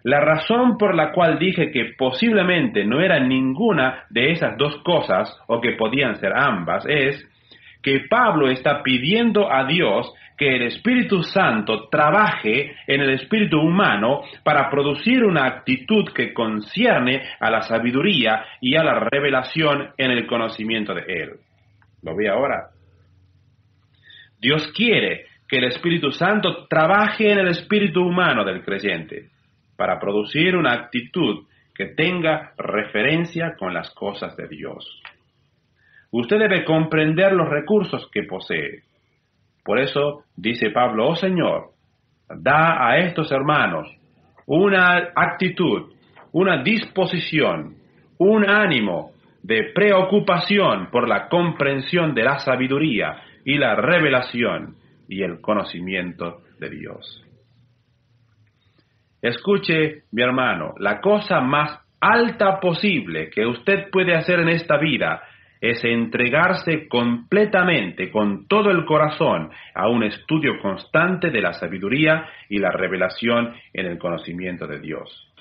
La razón por la cual dije que posiblemente no era ninguna de esas dos cosas, o que podían ser ambas, es que Pablo está pidiendo a Dios que el Espíritu Santo trabaje en el espíritu humano para producir una actitud que concierne a la sabiduría y a la revelación en el conocimiento de Él. ¿Lo ve ahora? Dios quiere que el Espíritu Santo trabaje en el espíritu humano del creyente para producir una actitud que tenga referencia con las cosas de Dios. Usted debe comprender los recursos que posee. Por eso dice Pablo, oh Señor, da a estos hermanos una actitud, una disposición, un ánimo de preocupación por la comprensión de la sabiduría y la revelación y el conocimiento de Dios. Escuche, mi hermano, la cosa más alta posible que usted puede hacer en esta vida es entregarse completamente, con todo el corazón, a un estudio constante de la sabiduría y la revelación en el conocimiento de Dios.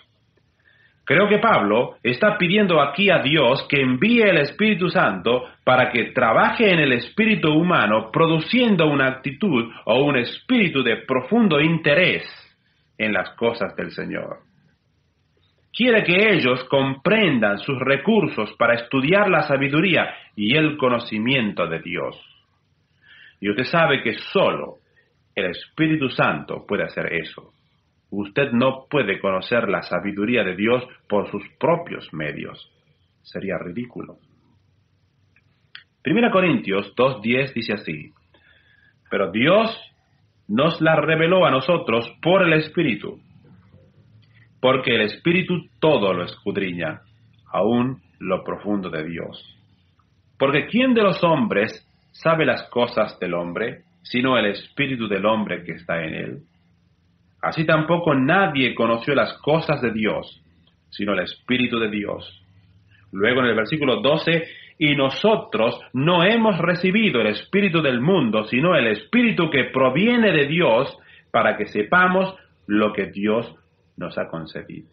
Creo que Pablo está pidiendo aquí a Dios que envíe el Espíritu Santo para que trabaje en el espíritu humano, produciendo una actitud o un espíritu de profundo interés en las cosas del Señor. Quiere que ellos comprendan sus recursos para estudiar la sabiduría y el conocimiento de Dios. Y usted sabe que solo el Espíritu Santo puede hacer eso. Usted no puede conocer la sabiduría de Dios por sus propios medios. Sería ridículo. 1 Corintios 2:10 dice así, pero Dios nos la reveló a nosotros por el Espíritu, porque el Espíritu todo lo escudriña, aún lo profundo de Dios. Porque ¿quién de los hombres sabe las cosas del hombre, sino el Espíritu del hombre que está en él? Así tampoco nadie conoció las cosas de Dios, sino el Espíritu de Dios. Luego en el versículo 12, y nosotros no hemos recibido el Espíritu del mundo, sino el Espíritu que proviene de Dios, para que sepamos lo que Dios nos ha concedido.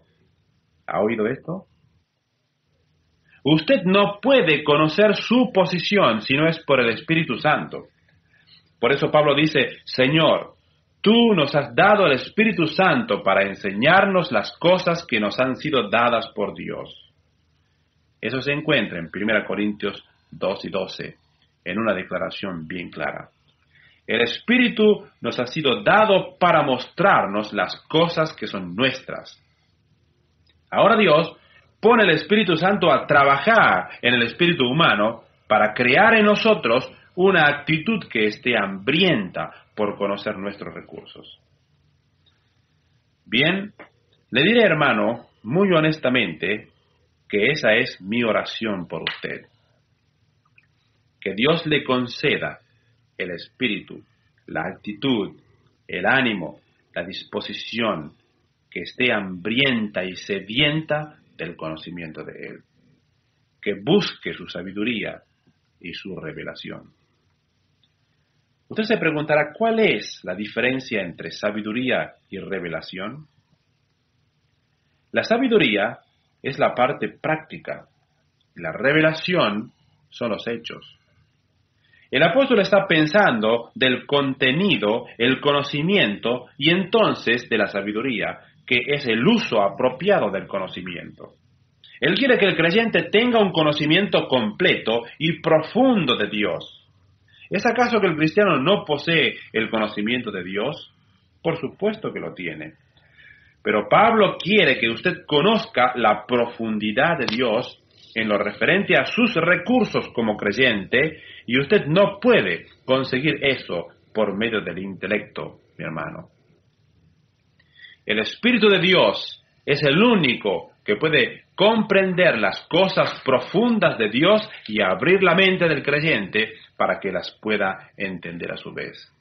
¿Ha oído esto? Usted no puede conocer su posición si no es por el Espíritu Santo. Por eso Pablo dice, Señor, Tú nos has dado el Espíritu Santo para enseñarnos las cosas que nos han sido dadas por Dios. Eso se encuentra en 1 Corintios 2 y 12, en una declaración bien clara. El Espíritu nos ha sido dado para mostrarnos las cosas que son nuestras. Ahora Dios pone el Espíritu Santo a trabajar en el espíritu humano para crear en nosotros una actitud que esté hambrienta por conocer nuestros recursos. Bien, le diré, hermano, muy honestamente, que esa es mi oración por usted. Que Dios le conceda el espíritu, la actitud, el ánimo, la disposición, que esté hambrienta y sedienta del conocimiento de Él. Que busque su sabiduría y su revelación. Usted se preguntará, ¿cuál es la diferencia entre sabiduría y revelación? La sabiduría es la parte práctica. La revelación son los hechos. El apóstol está pensando del contenido, el conocimiento y entonces de la sabiduría, que es el uso apropiado del conocimiento. Él quiere que el creyente tenga un conocimiento completo y profundo de Dios. ¿Es acaso que el cristiano no posee el conocimiento de Dios? Por supuesto que lo tiene. Pero Pablo quiere que usted conozca la profundidad de Dios en lo referente a sus recursos como creyente, y usted no puede conseguir eso por medio del intelecto, mi hermano. El Espíritu de Dios es el único que puede comprender las cosas profundas de Dios y abrir la mente del creyente para que las pueda entender a su vez.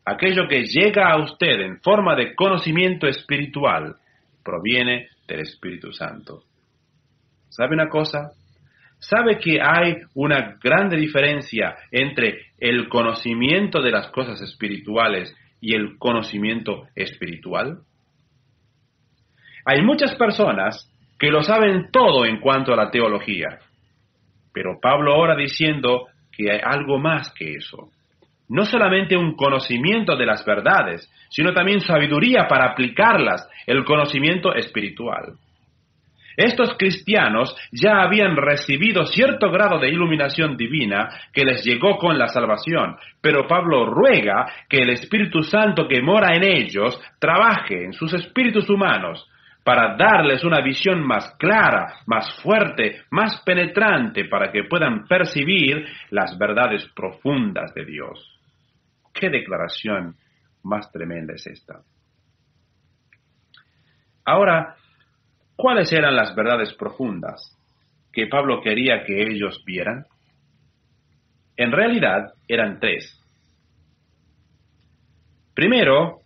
Aquello que llega a usted en forma de conocimiento espiritual proviene del Espíritu Santo. ¿Sabe una cosa? ¿Sabe que hay una grande diferencia entre el conocimiento de las cosas espirituales y el conocimiento espiritual? Hay muchas personas que lo saben todo en cuanto a la teología, pero Pablo ora diciendo que hay algo más que eso. No solamente un conocimiento de las verdades, sino también sabiduría para aplicarlas, el conocimiento espiritual. Estos cristianos ya habían recibido cierto grado de iluminación divina que les llegó con la salvación, pero Pablo ruega que el Espíritu Santo que mora en ellos trabaje en sus espíritus humanos para darles una visión más clara, más fuerte, más penetrante, para que puedan percibir las verdades profundas de Dios. ¿Qué declaración más tremenda es esta? Ahora, ¿cuáles eran las verdades profundas que Pablo quería que ellos vieran? En realidad, eran tres. Primero,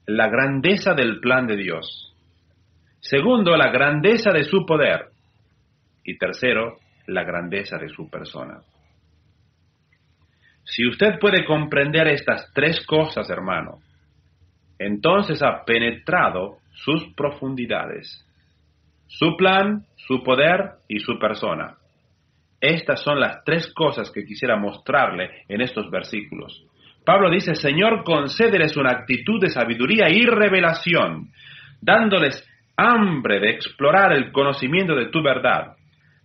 la grandeza del plan de Dios. Segundo, la grandeza de su poder. Y tercero, la grandeza de su persona. Si usted puede comprender estas tres cosas, hermano, entonces ha penetrado sus profundidades. Su plan, su poder y su persona. Estas son las tres cosas que quisiera mostrarle en estos versículos. Pablo dice, Señor, concédeles una actitud de sabiduría y revelación, dándoles hambre de explorar el conocimiento de tu verdad,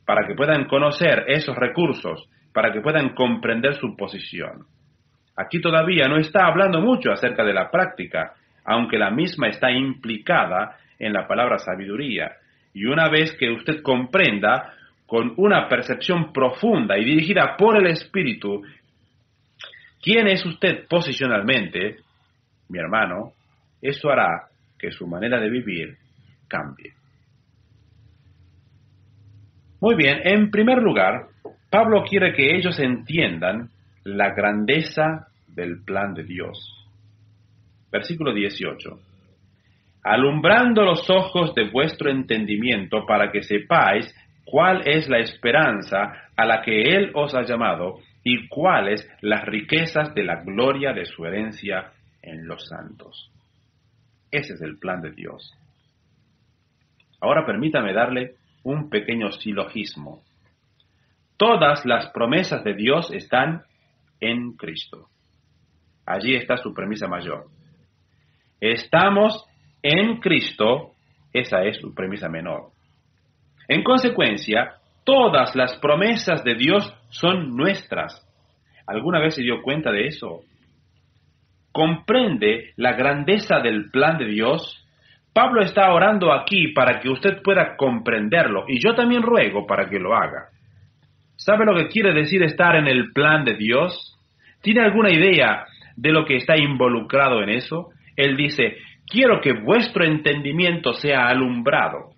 para que puedan conocer esos recursos, para que puedan comprender su posición. Aquí todavía no está hablando mucho acerca de la práctica, aunque la misma está implicada en la palabra sabiduría. Y una vez que usted comprenda, con una percepción profunda y dirigida por el Espíritu, quién es usted posicionalmente, mi hermano, eso hará que su manera de vivir cambie. Muy bien, en primer lugar, Pablo quiere que ellos entiendan la grandeza del plan de Dios. Versículo 18. Alumbrando los ojos de vuestro entendimiento para que sepáis cuál es la esperanza a la que Él os ha llamado y cuáles las riquezas de la gloria de su herencia en los santos. Ese es el plan de Dios. Ahora permítame darle un pequeño silogismo. Todas las promesas de Dios están en Cristo. Allí está su premisa mayor. Estamos en Cristo, esa es su premisa menor. En consecuencia, todas las promesas de Dios son nuestras. ¿Alguna vez se dio cuenta de eso? ¿Comprende la grandeza del plan de Dios? Pablo está orando aquí para que usted pueda comprenderlo, y yo también ruego para que lo haga. ¿Sabe lo que quiere decir estar en el plan de Dios? ¿Tiene alguna idea de lo que está involucrado en eso? Él dice, quiero que vuestro entendimiento sea alumbrado.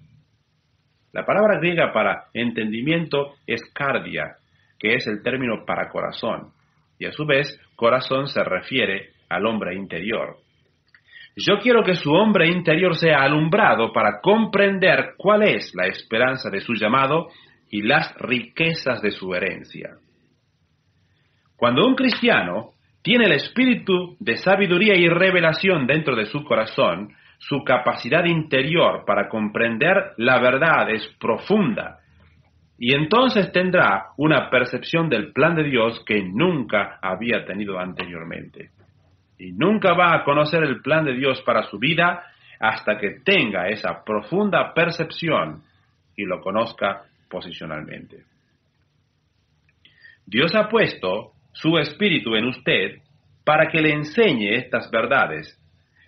La palabra griega para entendimiento es cardia, que es el término para corazón, y a su vez, corazón se refiere al hombre interior. Yo quiero que su hombre interior sea alumbrado para comprender cuál es la esperanza de su llamado y las riquezas de su herencia. Cuando un cristiano tiene el espíritu de sabiduría y revelación dentro de su corazón, su capacidad interior para comprender la verdad es profunda, y entonces tendrá una percepción del plan de Dios que nunca había tenido anteriormente. Y nunca va a conocer el plan de Dios para su vida hasta que tenga esa profunda percepción y lo conozca posicionalmente. Dios ha puesto su espíritu en usted para que le enseñe estas verdades,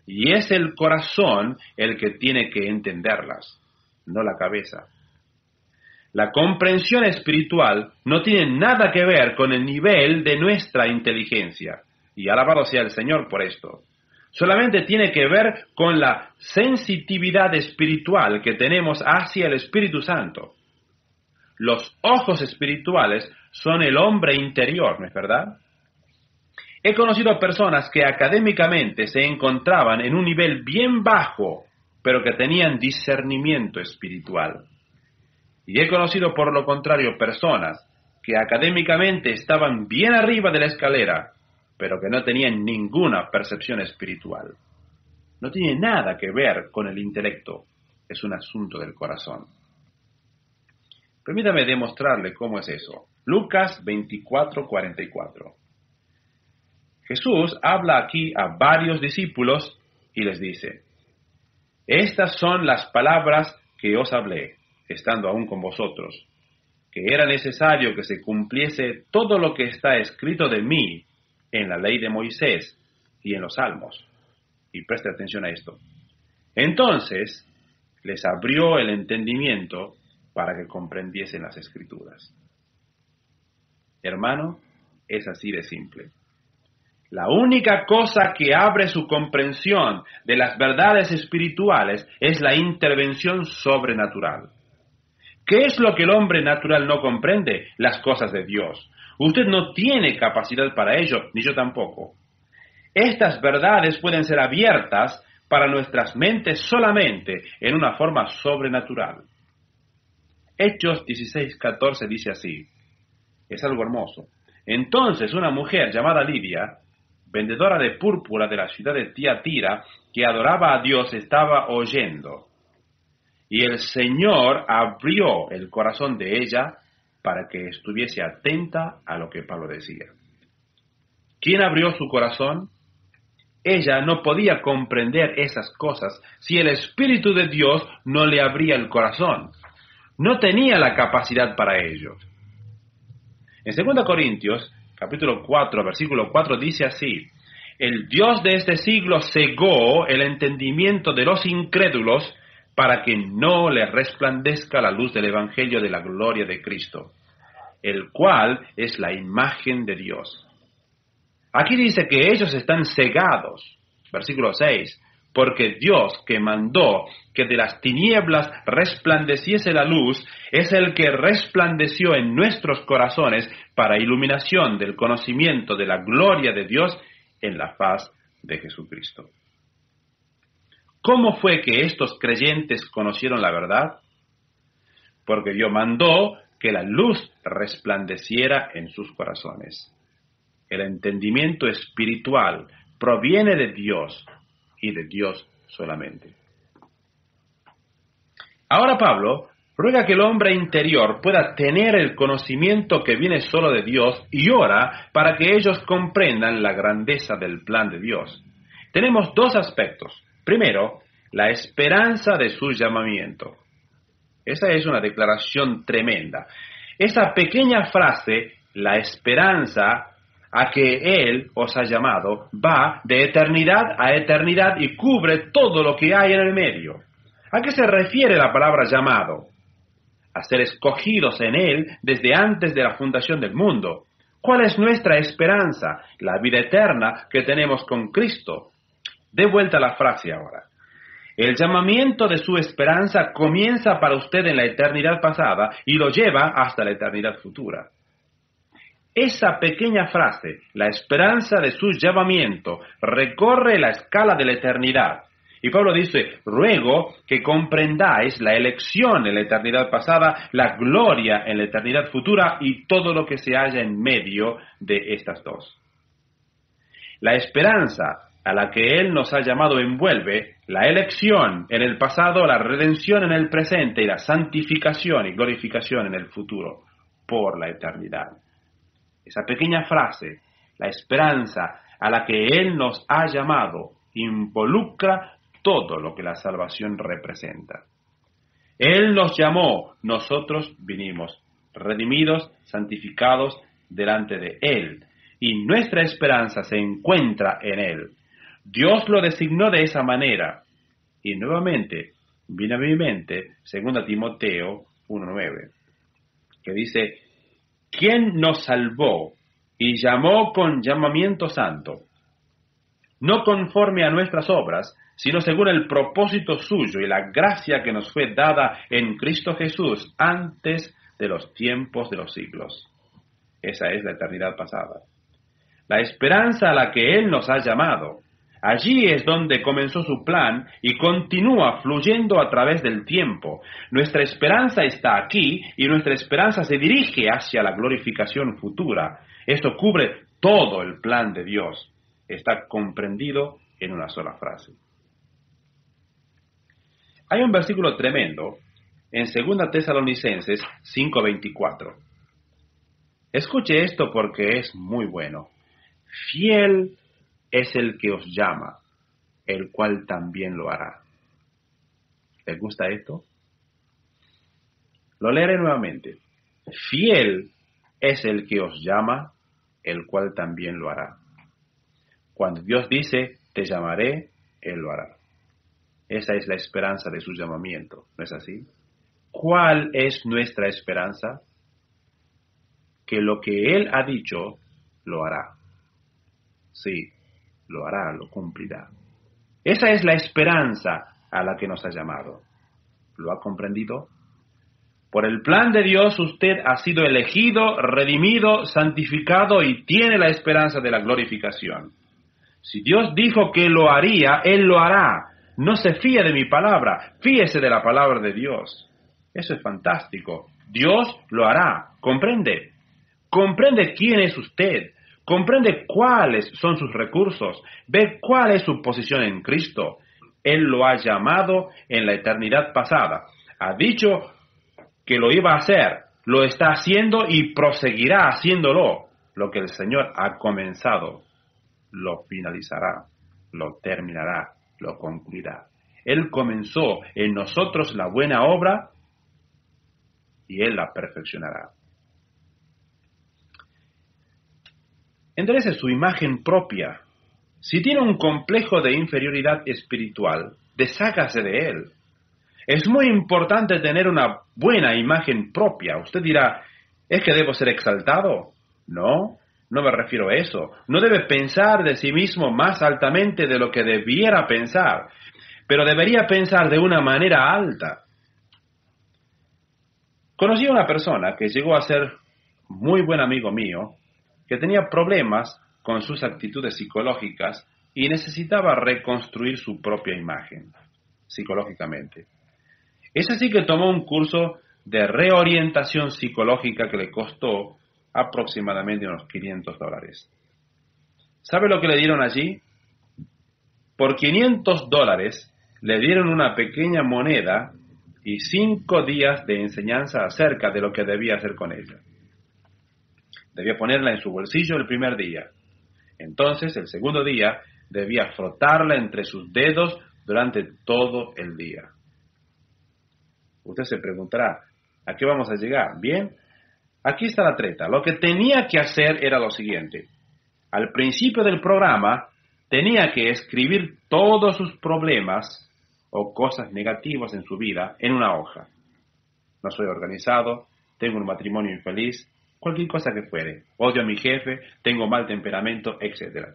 y es el corazón el que tiene que entenderlas, no la cabeza. La comprensión espiritual no tiene nada que ver con el nivel de nuestra inteligencia, y alabado sea el Señor por esto. Solamente tiene que ver con la sensitividad espiritual que tenemos hacia el Espíritu Santo. Los ojos espirituales son el hombre interior, ¿no es verdad? He conocido personas que académicamente se encontraban en un nivel bien bajo, pero que tenían discernimiento espiritual. Y he conocido, por lo contrario, personas que académicamente estaban bien arriba de la escalera, pero que no tenían ninguna percepción espiritual. No tiene nada que ver con el intelecto, es un asunto del corazón. Permítame demostrarle cómo es eso. Lucas 24:44. Jesús habla aquí a varios discípulos y les dice, estas son las palabras que os hablé, estando aún con vosotros, que era necesario que se cumpliese todo lo que está escrito de mí en la ley de Moisés y en los Salmos. Y preste atención a esto. Entonces les abrió el entendimiento para que comprendiesen las Escrituras. Hermano, es así de simple. La única cosa que abre su comprensión de las verdades espirituales es la intervención sobrenatural. ¿Qué es lo que el hombre natural no comprende? Las cosas de Dios. Usted no tiene capacidad para ello, ni yo tampoco. Estas verdades pueden ser abiertas para nuestras mentes solamente en una forma sobrenatural. Hechos 16:14 dice así. Es algo hermoso. Entonces una mujer llamada Lidia, vendedora de púrpura de la ciudad de Tiatira, que adoraba a Dios, estaba oyendo. Y el Señor abrió el corazón de ella para que estuviese atenta a lo que Pablo decía. ¿Quién abrió su corazón? Ella no podía comprender esas cosas si el Espíritu de Dios no le abría el corazón. No tenía la capacidad para ello. En 2 Corintios, capítulo 4, versículo 4, dice así, el Dios de este siglo cegó el entendimiento de los incrédulos para que no les resplandezca la luz del Evangelio de la gloria de Cristo, el cual es la imagen de Dios. Aquí dice que ellos están cegados, versículo 6, porque Dios que mandó que de las tinieblas resplandeciese la luz, es el que resplandeció en nuestros corazones para iluminación del conocimiento de la gloria de Dios en la faz de Jesucristo. ¿Cómo fue que estos creyentes conocieron la verdad? Porque Dios mandó que la luz resplandeciera en sus corazones. El entendimiento espiritual proviene de Dios y de Dios solamente. Ahora Pablo ruega que el hombre interior pueda tener el conocimiento que viene solo de Dios y ora para que ellos comprendan la grandeza del plan de Dios. tenemos dos aspectos. Primero, la esperanza de su llamamiento. Esa es una declaración tremenda. Esa pequeña frase, la esperanza a que Él os ha llamado, va de eternidad a eternidad y cubre todo lo que hay en el medio. ¿A qué se refiere la palabra llamado? A ser escogidos en Él desde antes de la fundación del mundo. ¿Cuál es nuestra esperanza? La vida eterna que tenemos con Cristo. De vuelta a la frase ahora. El llamamiento de su esperanza comienza para usted en la eternidad pasada y lo lleva hasta la eternidad futura. Esa pequeña frase, la esperanza de su llamamiento, recorre la escala de la eternidad. Y Pablo dice, ruego que comprendáis la elección en la eternidad pasada, la gloria en la eternidad futura y todo lo que se halla en medio de estas dos. La esperanza a la que Él nos ha llamado envuelve la elección en el pasado, la redención en el presente y la santificación y glorificación en el futuro, por la eternidad. Esa pequeña frase, la esperanza a la que Él nos ha llamado, involucra todo lo que la salvación representa. Él nos llamó, nosotros vinimos, redimidos, santificados delante de Él, y nuestra esperanza se encuentra en Él. Dios lo designó de esa manera, y nuevamente viene a mi mente 2 Timoteo 1:9, que dice, ¿quién nos salvó y llamó con llamamiento santo? No conforme a nuestras obras, sino según el propósito suyo y la gracia que nos fue dada en Cristo Jesús antes de los tiempos de los siglos. Esa es la eternidad pasada. La esperanza a la que Él nos ha llamado. Allí es donde comenzó su plan y continúa fluyendo a través del tiempo. Nuestra esperanza está aquí y nuestra esperanza se dirige hacia la glorificación futura. Esto cubre todo el plan de Dios. Está comprendido en una sola frase. Hay un versículo tremendo en 2 Tesalonicenses 5:24. Escuche esto porque es muy bueno. Fiel es el que os llama, el cual también lo hará. ¿Les gusta esto? Lo leeré nuevamente. Fiel es el que os llama, el cual también lo hará. Cuando Dios dice, te llamaré, Él lo hará. Esa es la esperanza de su llamamiento, ¿no es así? ¿Cuál es nuestra esperanza? Que lo que Él ha dicho, lo hará. Sí, lo hará, lo cumplirá. Esa es la esperanza a la que nos ha llamado. ¿Lo ha comprendido? Por el plan de Dios usted ha sido elegido, redimido, santificado y tiene la esperanza de la glorificación. Si Dios dijo que lo haría, Él lo hará. No se fíe de mi palabra, fíese de la palabra de Dios. Eso es fantástico. Dios lo hará. ¿Comprende? ¿Comprende quién es usted? ¿Comprende cuáles son sus recursos? ¿Ve cuál es su posición en Cristo? Él lo ha llamado en la eternidad pasada. Ha dicho que lo iba a hacer, lo está haciendo y proseguirá haciéndolo. Lo que el Señor ha comenzado, lo finalizará, lo terminará, lo concluirá. Él comenzó en nosotros la buena obra y Él la perfeccionará. Enderece su imagen propia. Si tiene un complejo de inferioridad espiritual, deshágase de él. Es muy importante tener una buena imagen propia. Usted dirá, ¿es que debo ser exaltado? No, no me refiero a eso. No debe pensar de sí mismo más altamente de lo que debiera pensar, pero debería pensar de una manera alta. Conocí a una persona que llegó a ser muy buen amigo mío, que tenía problemas con sus actitudes psicológicas y necesitaba reconstruir su propia imagen psicológicamente. Es así que tomó un curso de reorientación psicológica que le costó aproximadamente unos $500. ¿Sabe lo que le dieron allí? Por $500 le dieron una pequeña moneda y 5 días de enseñanza acerca de lo que debía hacer con ella. Debía ponerla en su bolsillo el primer día. Entonces, el segundo día, debía frotarla entre sus dedos durante todo el día. Usted se preguntará, ¿a qué vamos a llegar? Bien, aquí está la treta. Lo que tenía que hacer era lo siguiente. Al principio del programa, tenía que escribir todos sus problemas o cosas negativas en su vida en una hoja. No soy organizado, tengo un matrimonio infeliz, cualquier cosa que fuere. Odio a mi jefe, tengo mal temperamento, etc.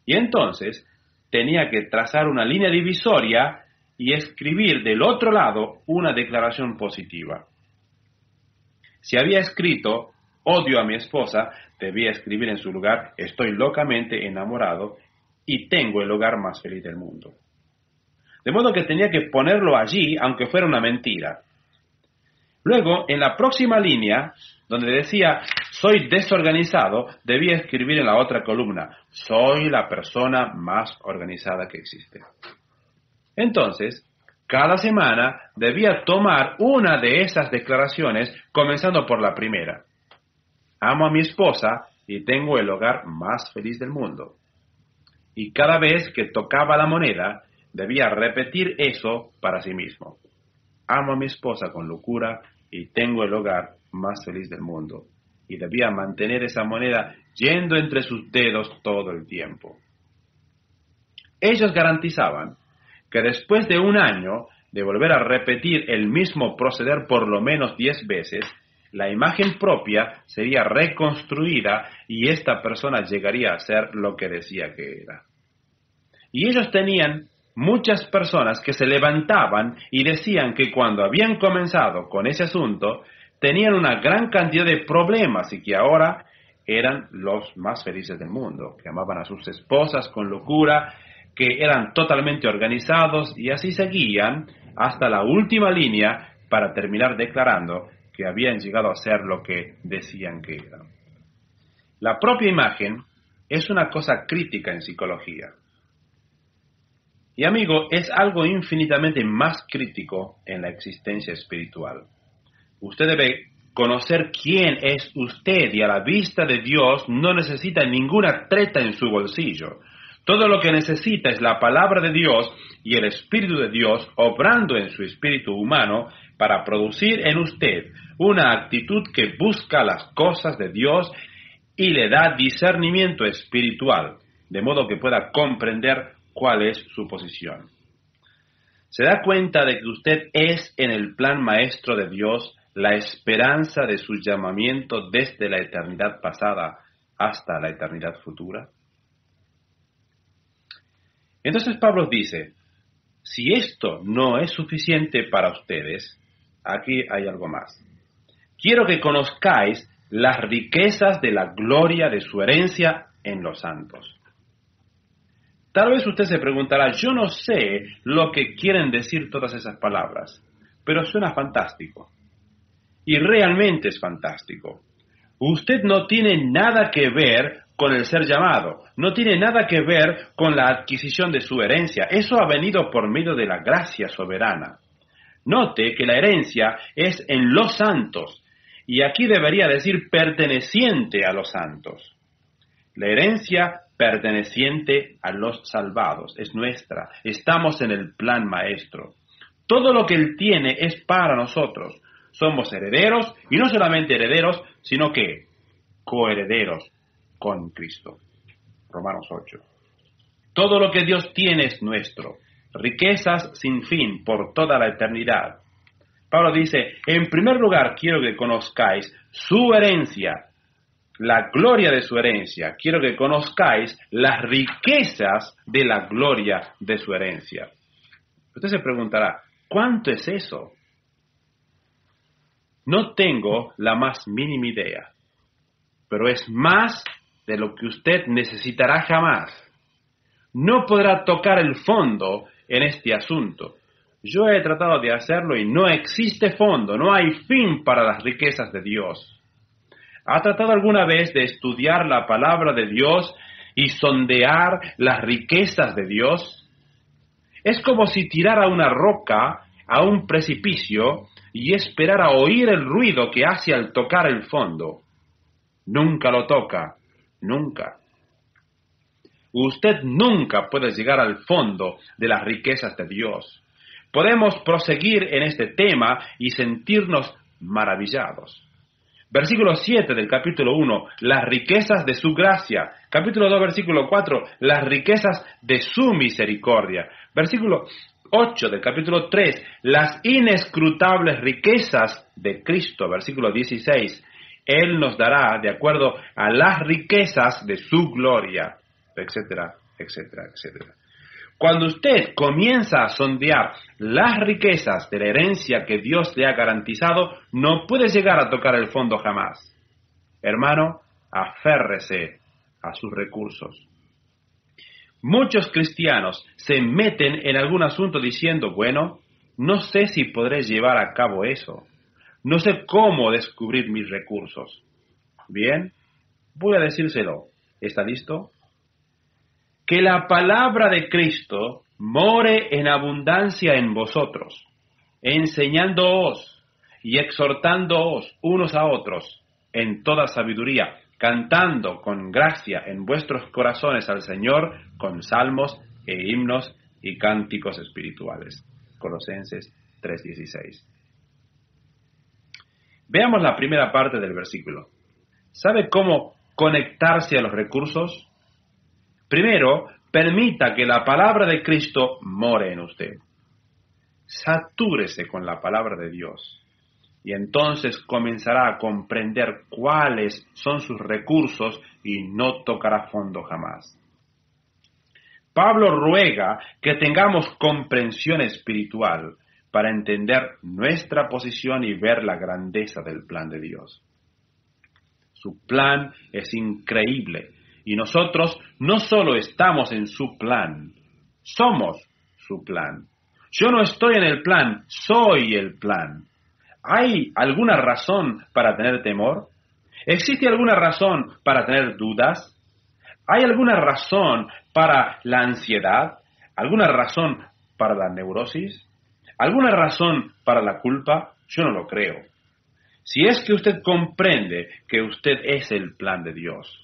Y entonces tenía que trazar una línea divisoria y escribir del otro lado una declaración positiva. Si había escrito odio a mi esposa, debía escribir en su lugar estoy locamente enamorado y tengo el hogar más feliz del mundo. De modo que tenía que ponerlo allí, aunque fuera una mentira. Luego, en la próxima línea, donde decía soy desorganizado, debía escribir en la otra columna soy la persona más organizada que existe. Entonces, cada semana debía tomar una de esas declaraciones, comenzando por la primera. Amo a mi esposa y tengo el hogar más feliz del mundo. Y cada vez que tocaba la moneda, debía repetir eso para sí mismo. Amo a mi esposa con locura y tengo el hogar más feliz del mundo. Y debía mantener esa moneda yendo entre sus dedos todo el tiempo. Ellos garantizaban que después de un año de volver a repetir el mismo proceder por lo menos 10 veces, la imagen propia sería reconstruida y esta persona llegaría a ser lo que decía que era. Y ellos tenían muchas personas que se levantaban y decían que cuando habían comenzado con ese asunto, tenían una gran cantidad de problemas y que ahora eran los más felices del mundo, que amaban a sus esposas con locura, que eran totalmente organizados y así seguían hasta la última línea para terminar declarando que habían llegado a ser lo que decían que eran. La propia imagen es una cosa crítica en psicología. Y amigo, es algo infinitamente más crítico en la existencia espiritual. Usted debe conocer quién es usted y a la vista de Dios no necesita ninguna treta en su bolsillo. Todo lo que necesita es la palabra de Dios y el Espíritu de Dios obrando en su espíritu humano para producir en usted una actitud que busca las cosas de Dios y le da discernimiento espiritual, de modo que pueda comprender cuál es su posición. Se da cuenta de que usted es en el plan maestro de Dios la esperanza de su llamamiento desde la eternidad pasada hasta la eternidad futura. Entonces Pablo dice, si esto no es suficiente para ustedes, aquí hay algo más. Quiero que conozcáis las riquezas de la gloria de su herencia en los santos. Tal vez usted se preguntará, yo no sé lo que quieren decir todas esas palabras, pero suena fantástico. Y realmente es fantástico. Usted no tiene nada que ver con el ser llamado, no tiene nada que ver con la adquisición de su herencia. Eso ha venido por medio de la gracia soberana. Note que la herencia es en los santos, y aquí debería decir perteneciente a los santos. La herencia perteneciente a los salvados es nuestra. Estamos en el plan maestro. Todo lo que Él tiene es para nosotros. Somos herederos, y no solamente herederos, sino que coherederos con Cristo. Romanos 8. Todo lo que Dios tiene es nuestro. Riquezas sin fin por toda la eternidad. Pablo dice, en primer lugar quiero que conozcáis su herencia, la gloria de su herencia. Quiero que conozcáis las riquezas de la gloria de su herencia. Usted se preguntará, ¿cuánto es eso? No tengo la más mínima idea, pero es más de lo que usted necesitará jamás. No podrá tocar el fondo en este asunto. Yo he tratado de hacerlo y no existe fondo, no hay fin para las riquezas de Dios. ¿Ha tratado alguna vez de estudiar la palabra de Dios y sondear las riquezas de Dios? Es como si tirara una roca a un precipicio y esperara oír el ruido que hace al tocar el fondo. Nunca lo toca, nunca. usted nunca puede llegar al fondo de las riquezas de Dios. Podemos proseguir en este tema y sentirnos maravillados. Versículo 7 del capítulo 1, las riquezas de su gracia. Capítulo 2, versículo 4, las riquezas de su misericordia. Versículo 8 del capítulo 3, las inescrutables riquezas de Cristo. Versículo 16, Él nos dará de acuerdo a las riquezas de su gloria, etcétera, etcétera, etcétera. Cuando usted comienza a sondear las riquezas de la herencia que Dios le ha garantizado, no puede llegar a tocar el fondo jamás. Hermano, aférrese a sus recursos. Muchos cristianos se meten en algún asunto diciendo, bueno, no sé si podré llevar a cabo eso. No sé cómo descubrir mis recursos. Bien, voy a decírselo. ¿Está listo? Que la palabra de Cristo more en abundancia en vosotros, enseñándoos y exhortándoos unos a otros en toda sabiduría, cantando con gracia en vuestros corazones al Señor con salmos e himnos y cánticos espirituales. Colosenses 3:16. Veamos la primera parte del versículo. ¿Sabe cómo conectarse a los recursos? Primero, permita que la palabra de Cristo more en usted. Satúrese con la palabra de Dios y entonces comenzará a comprender cuáles son sus recursos y no tocará fondo jamás. Pablo ruega que tengamos comprensión espiritual para entender nuestra posición y ver la grandeza del plan de Dios. Su plan es increíble. Y nosotros no solo estamos en su plan, somos su plan. Yo no estoy en el plan, soy el plan. ¿Hay alguna razón para tener temor? ¿Existe alguna razón para tener dudas? ¿Hay alguna razón para la ansiedad? ¿Alguna razón para la neurosis? ¿Alguna razón para la culpa? Yo no lo creo. Si es que usted comprende que usted es el plan de Dios,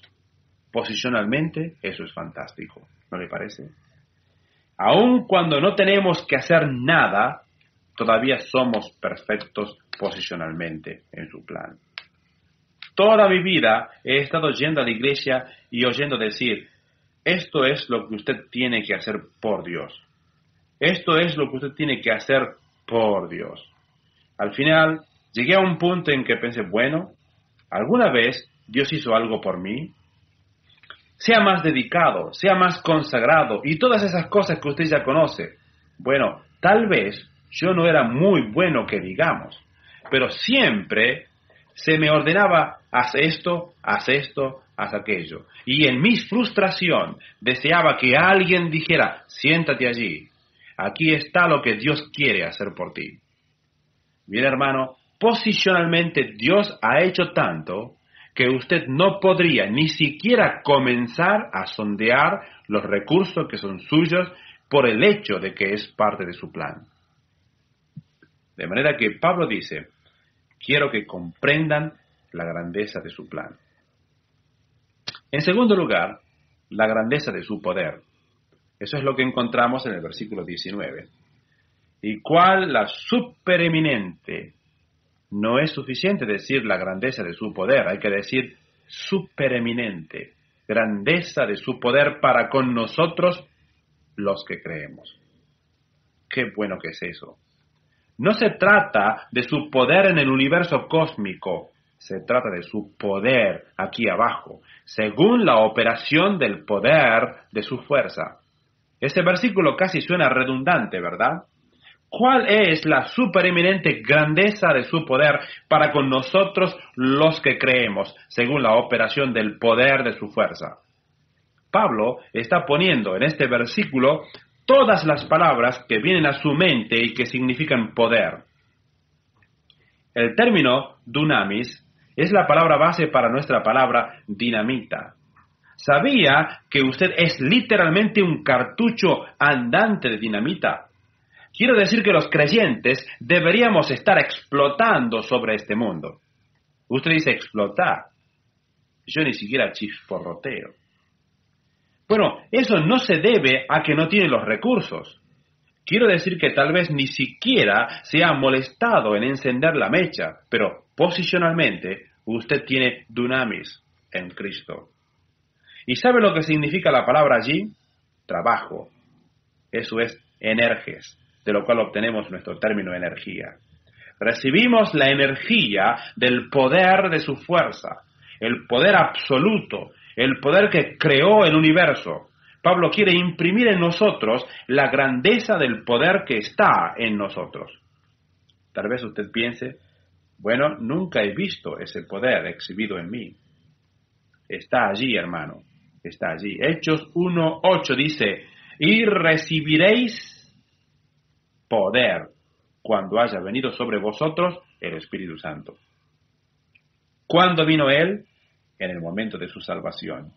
posicionalmente, eso es fantástico, ¿no le parece? Aun cuando no tenemos que hacer nada, todavía somos perfectos posicionalmente en su plan. Toda mi vida he estado yendo a la iglesia y oyendo decir, esto es lo que usted tiene que hacer por Dios. Esto es lo que usted tiene que hacer por Dios. Al final, llegué a un punto en que pensé, bueno, ¿alguna vez Dios hizo algo por mí? Sea más dedicado, sea más consagrado y todas esas cosas que usted ya conoce. Bueno, tal vez yo no era muy bueno que digamos, pero siempre se me ordenaba, haz esto, haz aquello. Y en mi frustración deseaba que alguien dijera, siéntate allí, aquí está lo que Dios quiere hacer por ti. Bien, hermano, posicionalmente Dios ha hecho tanto que usted no podría ni siquiera comenzar a sondear los recursos que son suyos por el hecho de que es parte de su plan. De manera que Pablo dice, quiero que comprendan la grandeza de su plan. En segundo lugar, la grandeza de su poder. Eso es lo que encontramos en el versículo 19. Y cuál la supereminente. No es suficiente decir la grandeza de su poder, hay que decir supereminente, grandeza de su poder para con nosotros los que creemos. Qué bueno que es eso. No se trata de su poder en el universo cósmico, se trata de su poder aquí abajo, según la operación del poder de su fuerza. Ese versículo casi suena redundante, ¿verdad? ¿Cuál es la supereminente grandeza de su poder para con nosotros los que creemos, según la operación del poder de su fuerza? Pablo está poniendo en este versículo todas las palabras que vienen a su mente y que significan poder. El término dunamis es la palabra base para nuestra palabra dinamita. ¿Sabía que usted es literalmente un cartucho andante de dinamita? Quiero decir que los creyentes deberíamos estar explotando sobre este mundo. Usted dice explotar. Yo ni siquiera chisporroteo. Bueno, eso no se debe a que no tiene los recursos. Quiero decir que tal vez ni siquiera se ha molestado en encender la mecha, pero posicionalmente usted tiene dunamis en Cristo. ¿Y sabe lo que significa la palabra allí? Trabajo. Eso es energes, de lo cual obtenemos nuestro término energía. Recibimos la energía del poder de su fuerza, el poder absoluto, el poder que creó el universo. Pablo quiere imprimir en nosotros la grandeza del poder que está en nosotros. Tal vez usted piense, bueno, nunca he visto ese poder exhibido en mí. Está allí, hermano, está allí. Hechos 1:8 dice, y recibiréis poder cuando haya venido sobre vosotros el Espíritu Santo. ¿Cuándo vino Él? En el momento de su salvación.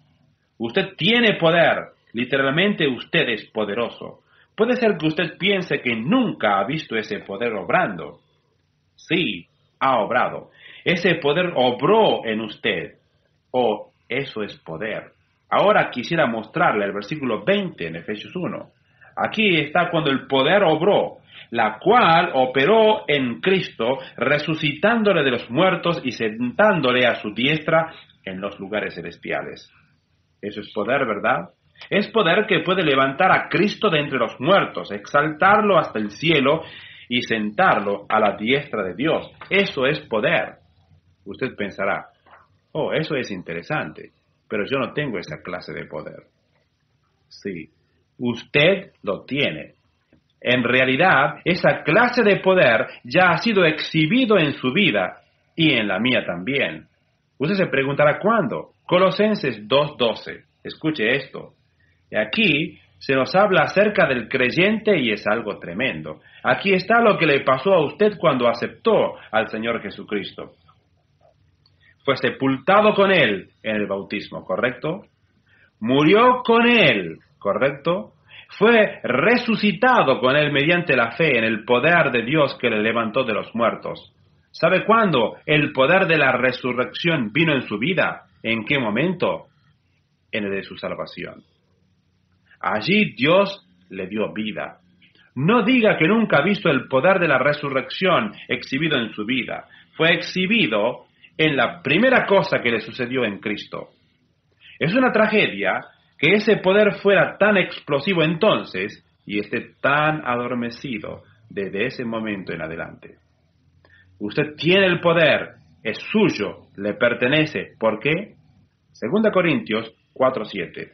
Usted tiene poder. Literalmente usted es poderoso. Puede ser que usted piense que nunca ha visto ese poder obrando. Sí, ha obrado. Ese poder obró en usted. Oh, eso es poder. Ahora quisiera mostrarle el versículo 20 en Efesios 1. Aquí está cuando el poder obró, la cual operó en Cristo, resucitándole de los muertos y sentándole a su diestra en los lugares celestiales. Eso es poder, ¿verdad? Es poder que puede levantar a Cristo de entre los muertos, exaltarlo hasta el cielo y sentarlo a la diestra de Dios. Eso es poder. Usted pensará, oh, eso es interesante, pero yo no tengo esa clase de poder. Sí, usted lo tiene. En realidad, esa clase de poder ya ha sido exhibido en su vida y en la mía también. Usted se preguntará ¿cuándo? Colosenses 2:12. Escuche esto. Y aquí se nos habla acerca del creyente y es algo tremendo. Aquí está lo que le pasó a usted cuando aceptó al Señor Jesucristo. Fue sepultado con Él en el bautismo, ¿correcto? Murió con Él, ¿correcto? Fue resucitado con Él mediante la fe en el poder de Dios que le levantó de los muertos. ¿Sabe cuándo el poder de la resurrección vino en su vida? ¿En qué momento? En el de su salvación. Allí Dios le dio vida. No diga que nunca ha visto el poder de la resurrección exhibido en su vida. Fue exhibido en la primera cosa que le sucedió en Cristo. Es una tragedia que ese poder fuera tan explosivo entonces y esté tan adormecido desde ese momento en adelante. Usted tiene el poder, es suyo, le pertenece. ¿Por qué? 2 Corintios 4:7.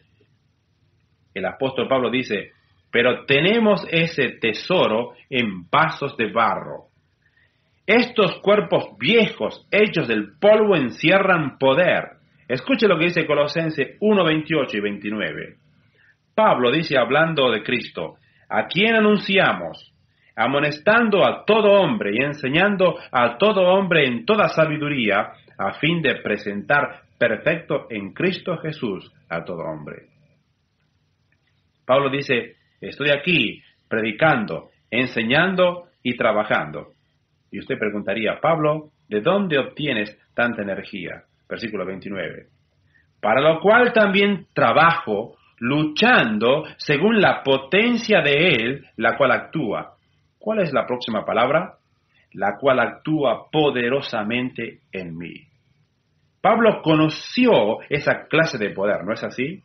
El apóstol Pablo dice, pero tenemos ese tesoro en vasos de barro. Estos cuerpos viejos hechos del polvo encierran poder. Escuche lo que dice Colosenses 1:28 y 29. Pablo dice hablando de Cristo, a quien anunciamos, amonestando a todo hombre y enseñando a todo hombre en toda sabiduría, a fin de presentar perfecto en Cristo Jesús a todo hombre. Pablo dice, estoy aquí predicando, enseñando y trabajando. Y usted preguntaría, Pablo, ¿de dónde obtienes tanta energía? Versículo 29. Para lo cual también trabajo, luchando según la potencia de Él, la cual actúa. ¿Cuál es la próxima palabra? La cual actúa poderosamente en mí. Pablo conoció esa clase de poder, ¿no es así?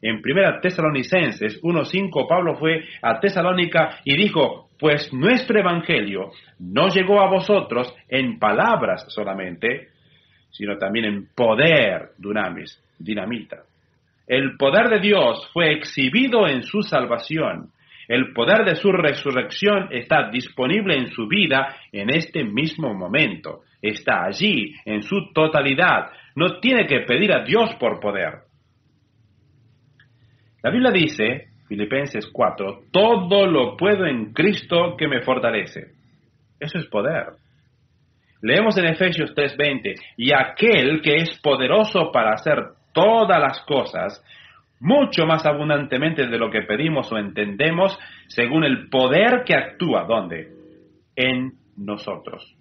En 1 Tesalonicenses 1:5, Pablo fue a Tesalónica y dijo, pues nuestro evangelio no llegó a vosotros en palabras solamente, sino también en poder, dunamis, dinamita. El poder de Dios fue exhibido en su salvación. El poder de su resurrección está disponible en su vida en este mismo momento. Está allí, en su totalidad. No tiene que pedir a Dios por poder. La Biblia dice, Filipenses 4, todo lo puedo en Cristo que me fortalece. Eso es poder. Leemos en Efesios 3:20, y aquel que es poderoso para hacer todas las cosas, mucho más abundantemente de lo que pedimos o entendemos, según el poder que actúa, ¿dónde? En nosotros.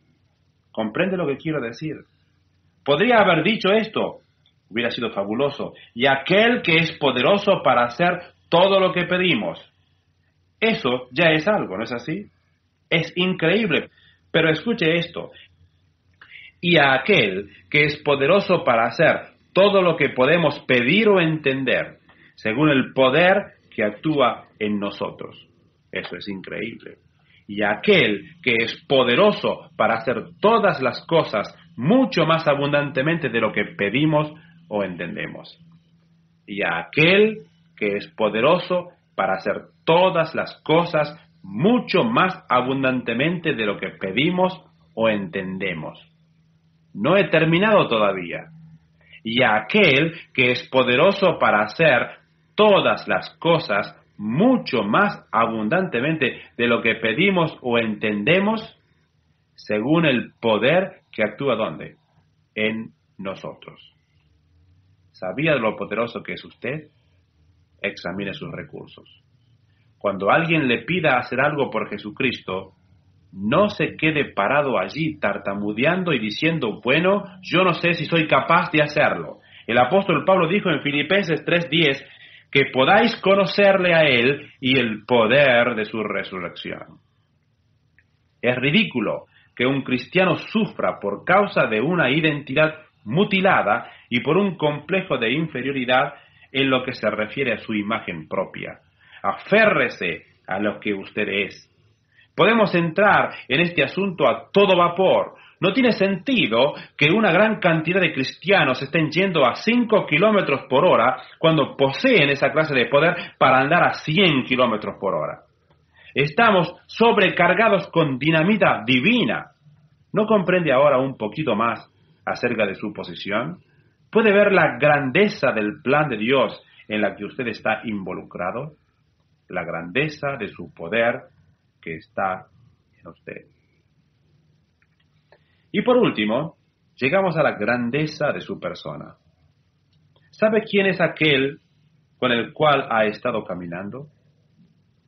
¿Comprende lo que quiero decir? Podría haber dicho esto, Hubiera sido fabuloso. Y aquel que es poderoso para hacer todo lo que pedimos. Eso ya es algo, ¿no es así? Es increíble. Pero escuche esto. Y a aquel que es poderoso para hacer todo lo que podemos pedir o entender, según el poder que actúa en nosotros. Eso es increíble. Y a aquel que es poderoso para hacer todas las cosas mucho más abundantemente de lo que pedimos o entendemos. Y a aquel que es poderoso para hacer todas las cosas mucho más abundantemente de lo que pedimos o entendemos. No he terminado todavía. Y a aquel que es poderoso para hacer todas las cosas mucho más abundantemente de lo que pedimos o entendemos, según el poder que actúa ¿dónde? En nosotros. ¿Sabía de lo poderoso que es usted? Examine sus recursos. Cuando alguien le pida hacer algo por Jesucristo, no se quede parado allí tartamudeando y diciendo, bueno, yo no sé si soy capaz de hacerlo. El apóstol Pablo dijo en Filipenses 3:10 que podáis conocerle a Él y el poder de su resurrección. Es ridículo que un cristiano sufra por causa de una identidad mutilada y por un complejo de inferioridad en lo que se refiere a su imagen propia. Aférrese a lo que usted es. Podemos entrar en este asunto a todo vapor. No tiene sentido que una gran cantidad de cristianos estén yendo a 5 kilómetros por hora cuando poseen esa clase de poder para andar a 100 kilómetros por hora. Estamos sobrecargados con dinamita divina. ¿No comprende ahora un poquito más acerca de su posición? ¿Puede ver la grandeza del plan de Dios en la que usted está involucrado? La grandeza de su poder que está en usted. Y por último, llegamos a la grandeza de su persona. ¿Sabe quién es aquel con el cual ha estado caminando?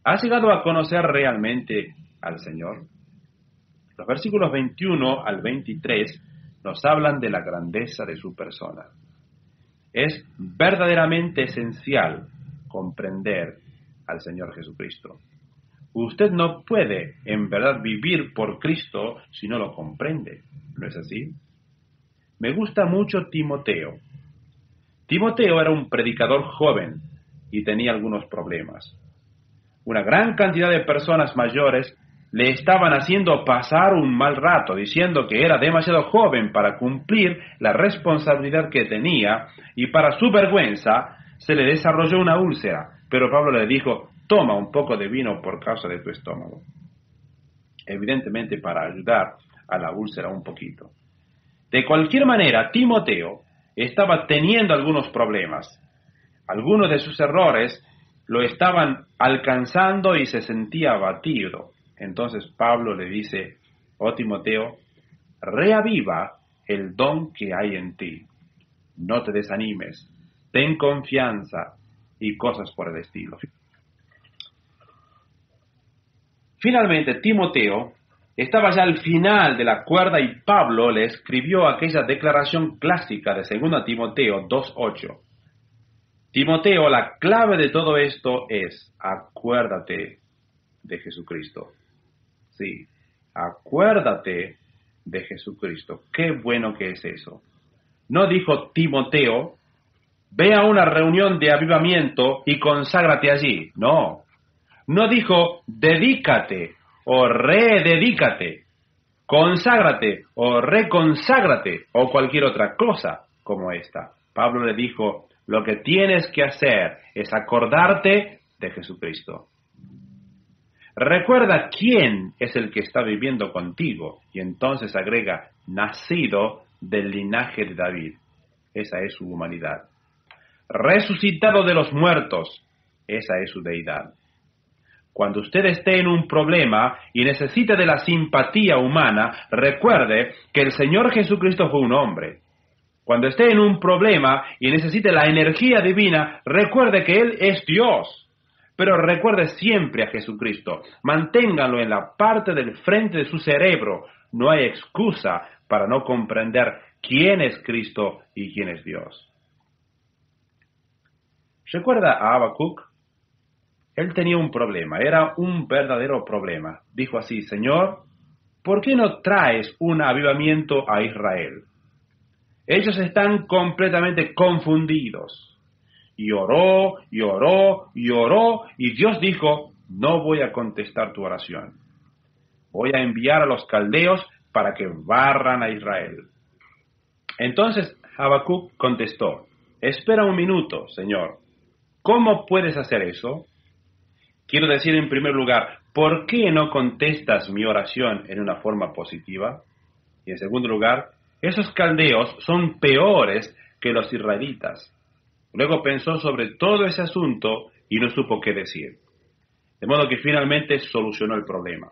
¿Ha llegado a conocer realmente al Señor? Los versículos 21 al 23 nos hablan de la grandeza de su persona. Es verdaderamente esencial comprender al Señor Jesucristo. Usted no puede, en verdad, vivir por Cristo si no lo comprende. ¿No es así? Me gusta mucho Timoteo. Timoteo era un predicador joven y tenía algunos problemas. Una gran cantidad de personas mayores le estaban haciendo pasar un mal rato, diciendo que era demasiado joven para cumplir la responsabilidad que tenía, y para su vergüenza se le desarrolló una úlcera. Pero Pablo le dijo, toma un poco de vino por causa de tu estómago. Evidentemente para ayudar a la úlcera un poquito. De cualquier manera, Timoteo estaba teniendo algunos problemas. Algunos de sus errores lo estaban alcanzando y se sentía abatido. Entonces Pablo le dice, oh Timoteo, reaviva el don que hay en ti. No te desanimes, ten confianza y cosas por el estilo. Finalmente, Timoteo estaba ya al final de la cuerda y Pablo le escribió aquella declaración clásica de 2 Timoteo 2:8. Timoteo, la clave de todo esto es, acuérdate de Jesucristo. Sí, acuérdate de Jesucristo. Qué bueno que es eso. No dijo Timoteo, ve a una reunión de avivamiento y conságrate allí. No. No dijo, dedícate o rededícate, conságrate o reconságrate o cualquier otra cosa como esta. Pablo le dijo, lo que tienes que hacer es acordarte de Jesucristo. Recuerda quién es el que está viviendo contigo y entonces agrega, nacido del linaje de David. Esa es su humanidad. Resucitado de los muertos. Esa es su deidad. Cuando usted esté en un problema y necesite de la simpatía humana, recuerde que el Señor Jesucristo fue un hombre. Cuando esté en un problema y necesite la energía divina, recuerde que Él es Dios. Pero recuerde siempre a Jesucristo. Manténgalo en la parte del frente de su cerebro. No hay excusa para no comprender quién es Cristo y quién es Dios. ¿Recuerda a Habacuc? Él tenía un problema, era un verdadero problema. Dijo así: Señor, ¿por qué no traes un avivamiento a Israel? Ellos están completamente confundidos. Y oró, y oró, y oró, y Dios dijo: no voy a contestar tu oración. Voy a enviar a los caldeos para que barran a Israel. Entonces Habacuc contestó: espera un minuto, Señor. ¿Cómo puedes hacer eso? Quiero decir, en primer lugar, ¿por qué no contestas mi oración en una forma positiva? Y en segundo lugar, esos caldeos son peores que los israelitas. Luego pensó sobre todo ese asunto y no supo qué decir. De modo que finalmente solucionó el problema.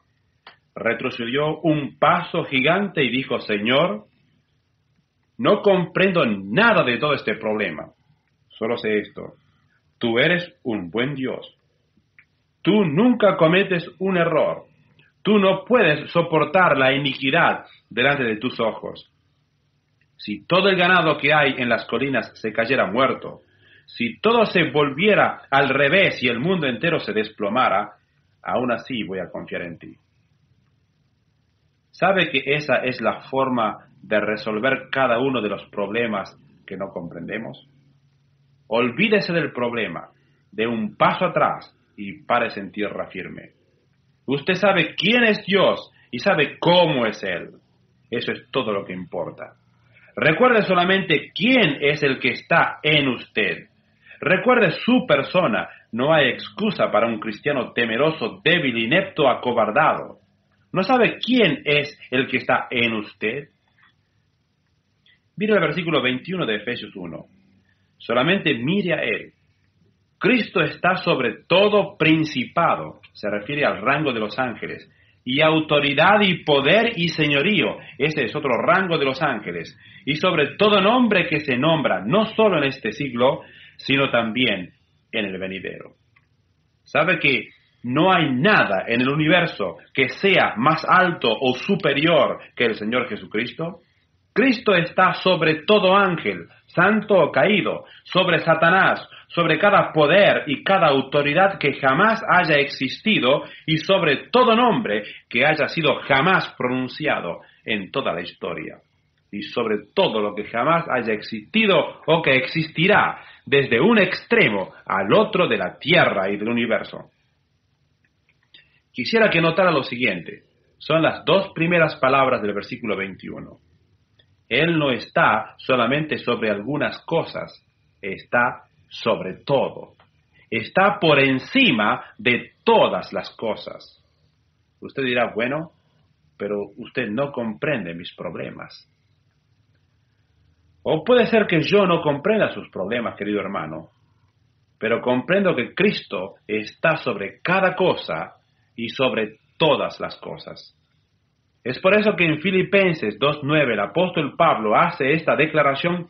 Retrocedió un paso gigante y dijo: Señor, no comprendo nada de todo este problema. Solo sé esto: tú eres un buen Dios. Tú nunca cometes un error. Tú no puedes soportar la iniquidad delante de tus ojos. Si todo el ganado que hay en las colinas se cayera muerto, si todo se volviera al revés y el mundo entero se desplomara, aún así voy a confiar en ti. ¿Sabe que esa es la forma de resolver cada uno de los problemas que no comprendemos? Olvídese del problema, dé un paso atrás y párese en tierra firme. Usted sabe quién es Dios y sabe cómo es Él. Eso es todo lo que importa. Recuerde solamente quién es el que está en usted. Recuerde su persona. No hay excusa para un cristiano temeroso, débil, inepto, acobardado. ¿No sabe quién es el que está en usted? Mire el versículo 21 de Efesios 1. Solamente mire a Él. Cristo está sobre todo principado, se refiere al rango de los ángeles, y autoridad y poder y señorío, ese es otro rango de los ángeles, y sobre todo nombre que se nombra, no solo en este siglo, sino también en el venidero. ¿Sabe que no hay nada en el universo que sea más alto o superior que el Señor Jesucristo? Cristo está sobre todo ángel, santo o caído, sobre Satanás, sobre cada poder y cada autoridad que jamás haya existido y sobre todo nombre que haya sido jamás pronunciado en toda la historia. Y sobre todo lo que jamás haya existido o que existirá desde un extremo al otro de la tierra y del universo. Quisiera que notara lo siguiente. Son las dos primeras palabras del versículo 21. Él no está solamente sobre algunas cosas, está sobre todo. Está por encima de todas las cosas. Usted dirá: bueno, pero usted no comprende mis problemas. O puede ser que yo no comprenda sus problemas, querido hermano, pero comprendo que Cristo está sobre cada cosa y sobre todas las cosas. Es por eso que en Filipenses 2:9 el apóstol Pablo hace esta declaración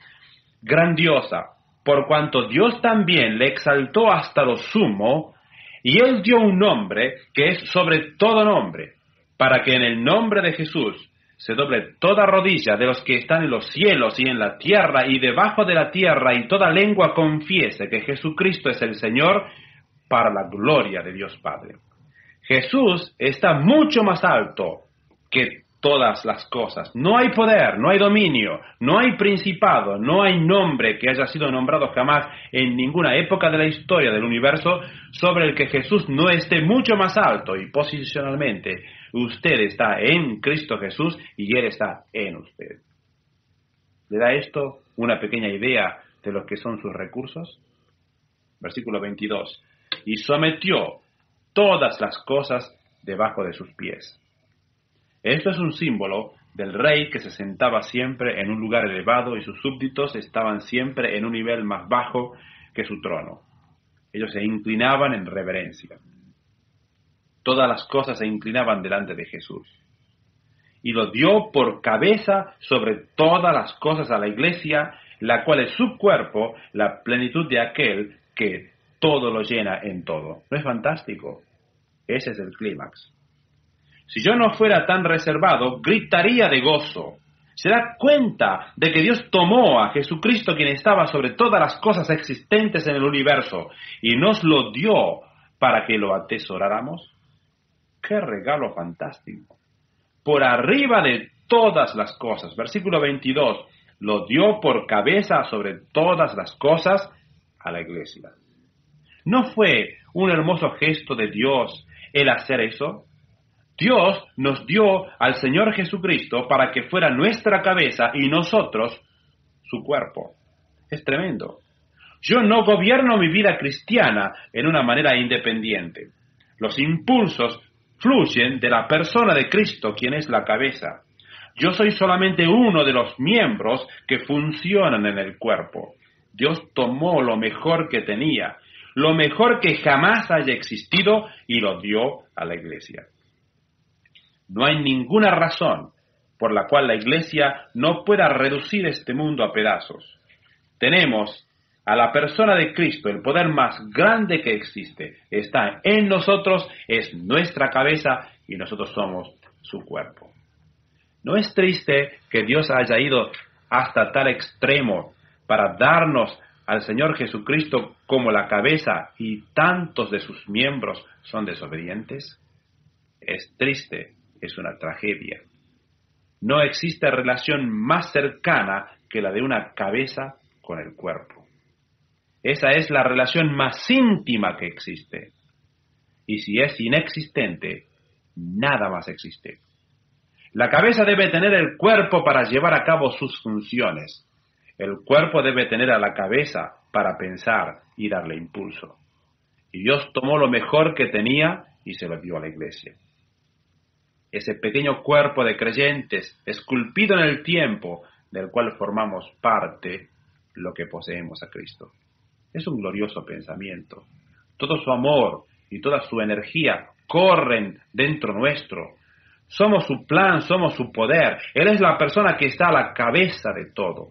grandiosa: por cuanto Dios también le exaltó hasta lo sumo, y Él dio un nombre que es sobre todo nombre, para que en el nombre de Jesús se doble toda rodilla de los que están en los cielos y en la tierra y debajo de la tierra, y toda lengua confiese que Jesucristo es el Señor, para la gloria de Dios Padre. Jesús está mucho más alto que todas las cosas. No hay poder, no hay dominio, no hay principado, no hay nombre que haya sido nombrado jamás en ninguna época de la historia del universo sobre el que Jesús no esté mucho más alto. Y posicionalmente usted está en Cristo Jesús y Él está en usted. ¿Le da esto una pequeña idea de lo que son sus recursos? Versículo 22. Y sometió todas las cosas debajo de sus pies. Esto es un símbolo del rey que se sentaba siempre en un lugar elevado y sus súbditos estaban siempre en un nivel más bajo que su trono. Ellos se inclinaban en reverencia. Todas las cosas se inclinaban delante de Jesús. Y lo dio por cabeza sobre todas las cosas a la iglesia, la cual es su cuerpo, la plenitud de aquel que todo lo llena en todo. ¿No es fantástico? Ese es el clímax. Si yo no fuera tan reservado, gritaría de gozo. se da cuenta de que Dios tomó a Jesucristo, quien estaba sobre todas las cosas existentes en el universo, y nos lo dio para que lo atesoráramos. ¡Qué regalo fantástico! Por arriba de todas las cosas. Versículo 22. Lo dio por cabeza sobre todas las cosas a la iglesia. ¿No fue un hermoso gesto de Dios el hacer eso? Dios nos dio al Señor Jesucristo para que fuera nuestra cabeza y nosotros su cuerpo. Es tremendo. Yo no gobierno mi vida cristiana en una manera independiente. Los impulsos fluyen de la persona de Cristo, quien es la cabeza. Yo soy solamente uno de los miembros que funcionan en el cuerpo. Dios tomó lo mejor que tenía, lo mejor que jamás haya existido, y lo dio a la iglesia. No hay ninguna razón por la cual la iglesia no pueda reducir este mundo a pedazos. Tenemos a la persona de Cristo, el poder más grande que existe. Está en nosotros, es nuestra cabeza y nosotros somos su cuerpo. ¿No es triste que Dios haya ido hasta tal extremo para darnos al Señor Jesucristo como la cabeza y tantos de sus miembros son desobedientes? Es triste, es una tragedia. No existe relación más cercana que la de una cabeza con el cuerpo. Esa es la relación más íntima que existe. Y si es inexistente, nada más existe. La cabeza debe tener el cuerpo para llevar a cabo sus funciones. El cuerpo debe tener a la cabeza para pensar y darle impulso. Y Dios tomó lo mejor que tenía y se lo dio a la iglesia. Ese pequeño cuerpo de creyentes, esculpido en el tiempo, del cual formamos parte, lo que poseemos a Cristo. Es un glorioso pensamiento. Todo su amor y toda su energía corren dentro nuestro. Somos su plan, somos su poder. Él es la persona que está a la cabeza de todo.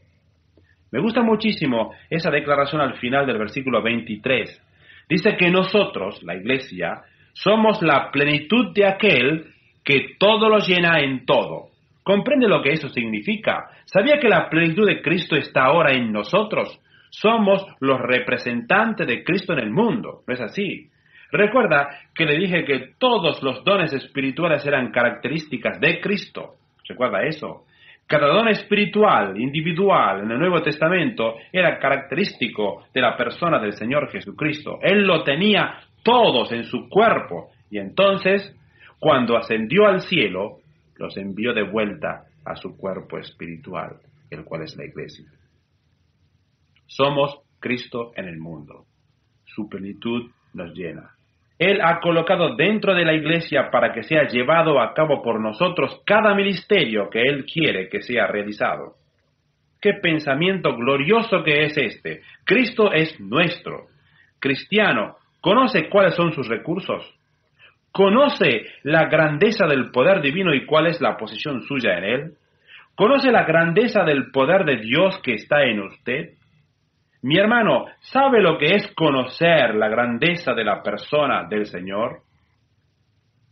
Me gusta muchísimo esa declaración al final del versículo 23. Dice que nosotros, la iglesia, somos la plenitud de aquel que todo lo llena en todo. ¿Comprende lo que eso significa? ¿Sabía que la plenitud de Cristo está ahora en nosotros? Somos los representantes de Cristo en el mundo, ¿no es así? Recuerda que le dije que todos los dones espirituales eran características de Cristo. ¿Recuerda eso? Cada don espiritual, individual, en el Nuevo Testamento, era característico de la persona del Señor Jesucristo. Él lo tenía todos en su cuerpo. Y entonces, cuando ascendió al cielo, los envió de vuelta a su cuerpo espiritual, el cual es la iglesia. Somos Cristo en el mundo. Su plenitud nos llena. Él ha colocado dentro de la iglesia para que sea llevado a cabo por nosotros cada ministerio que Él quiere que sea realizado. ¡Qué pensamiento glorioso que es este! Cristo es nuestro. Cristiano, ¿conoce cuáles son sus recursos? ¿Conoce la grandeza del poder divino y cuál es la posición suya en Él? ¿Conoce la grandeza del poder de Dios que está en usted? Mi hermano, ¿sabe lo que es conocer la grandeza de la persona del Señor?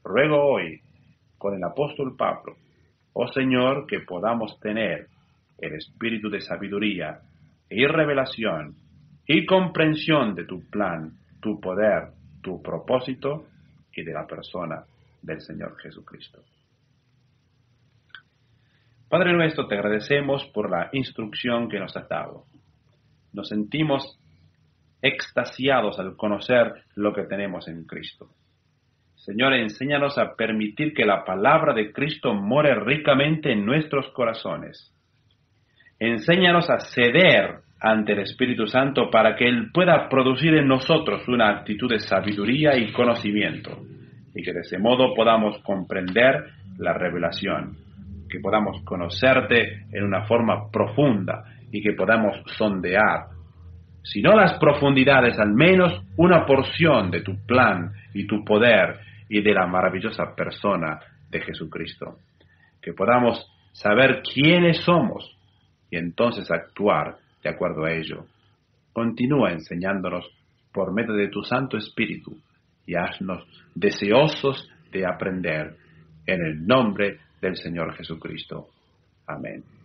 Ruego hoy, con el apóstol Pablo, oh Señor, que podamos tener el espíritu de sabiduría y revelación y comprensión de tu plan, tu poder, tu propósito y de la persona del Señor Jesucristo. Padre nuestro, te agradecemos por la instrucción que nos has dado. Nos sentimos extasiados al conocer lo que tenemos en Cristo. Señor, enséñanos a permitir que la palabra de Cristo more ricamente en nuestros corazones. Enséñanos a ceder ante el Espíritu Santo para que Él pueda producir en nosotros una actitud de sabiduría y conocimiento, y que de ese modo podamos comprender la revelación, que podamos conocerte en una forma profunda y que podamos sondear, si no las profundidades, al menos una porción de tu plan y tu poder y de la maravillosa persona de Jesucristo. Que podamos saber quiénes somos y entonces actuar de acuerdo a ello. Continúa enseñándonos por medio de tu Santo Espíritu y haznos deseosos de aprender en el nombre del Señor Jesucristo. Amén.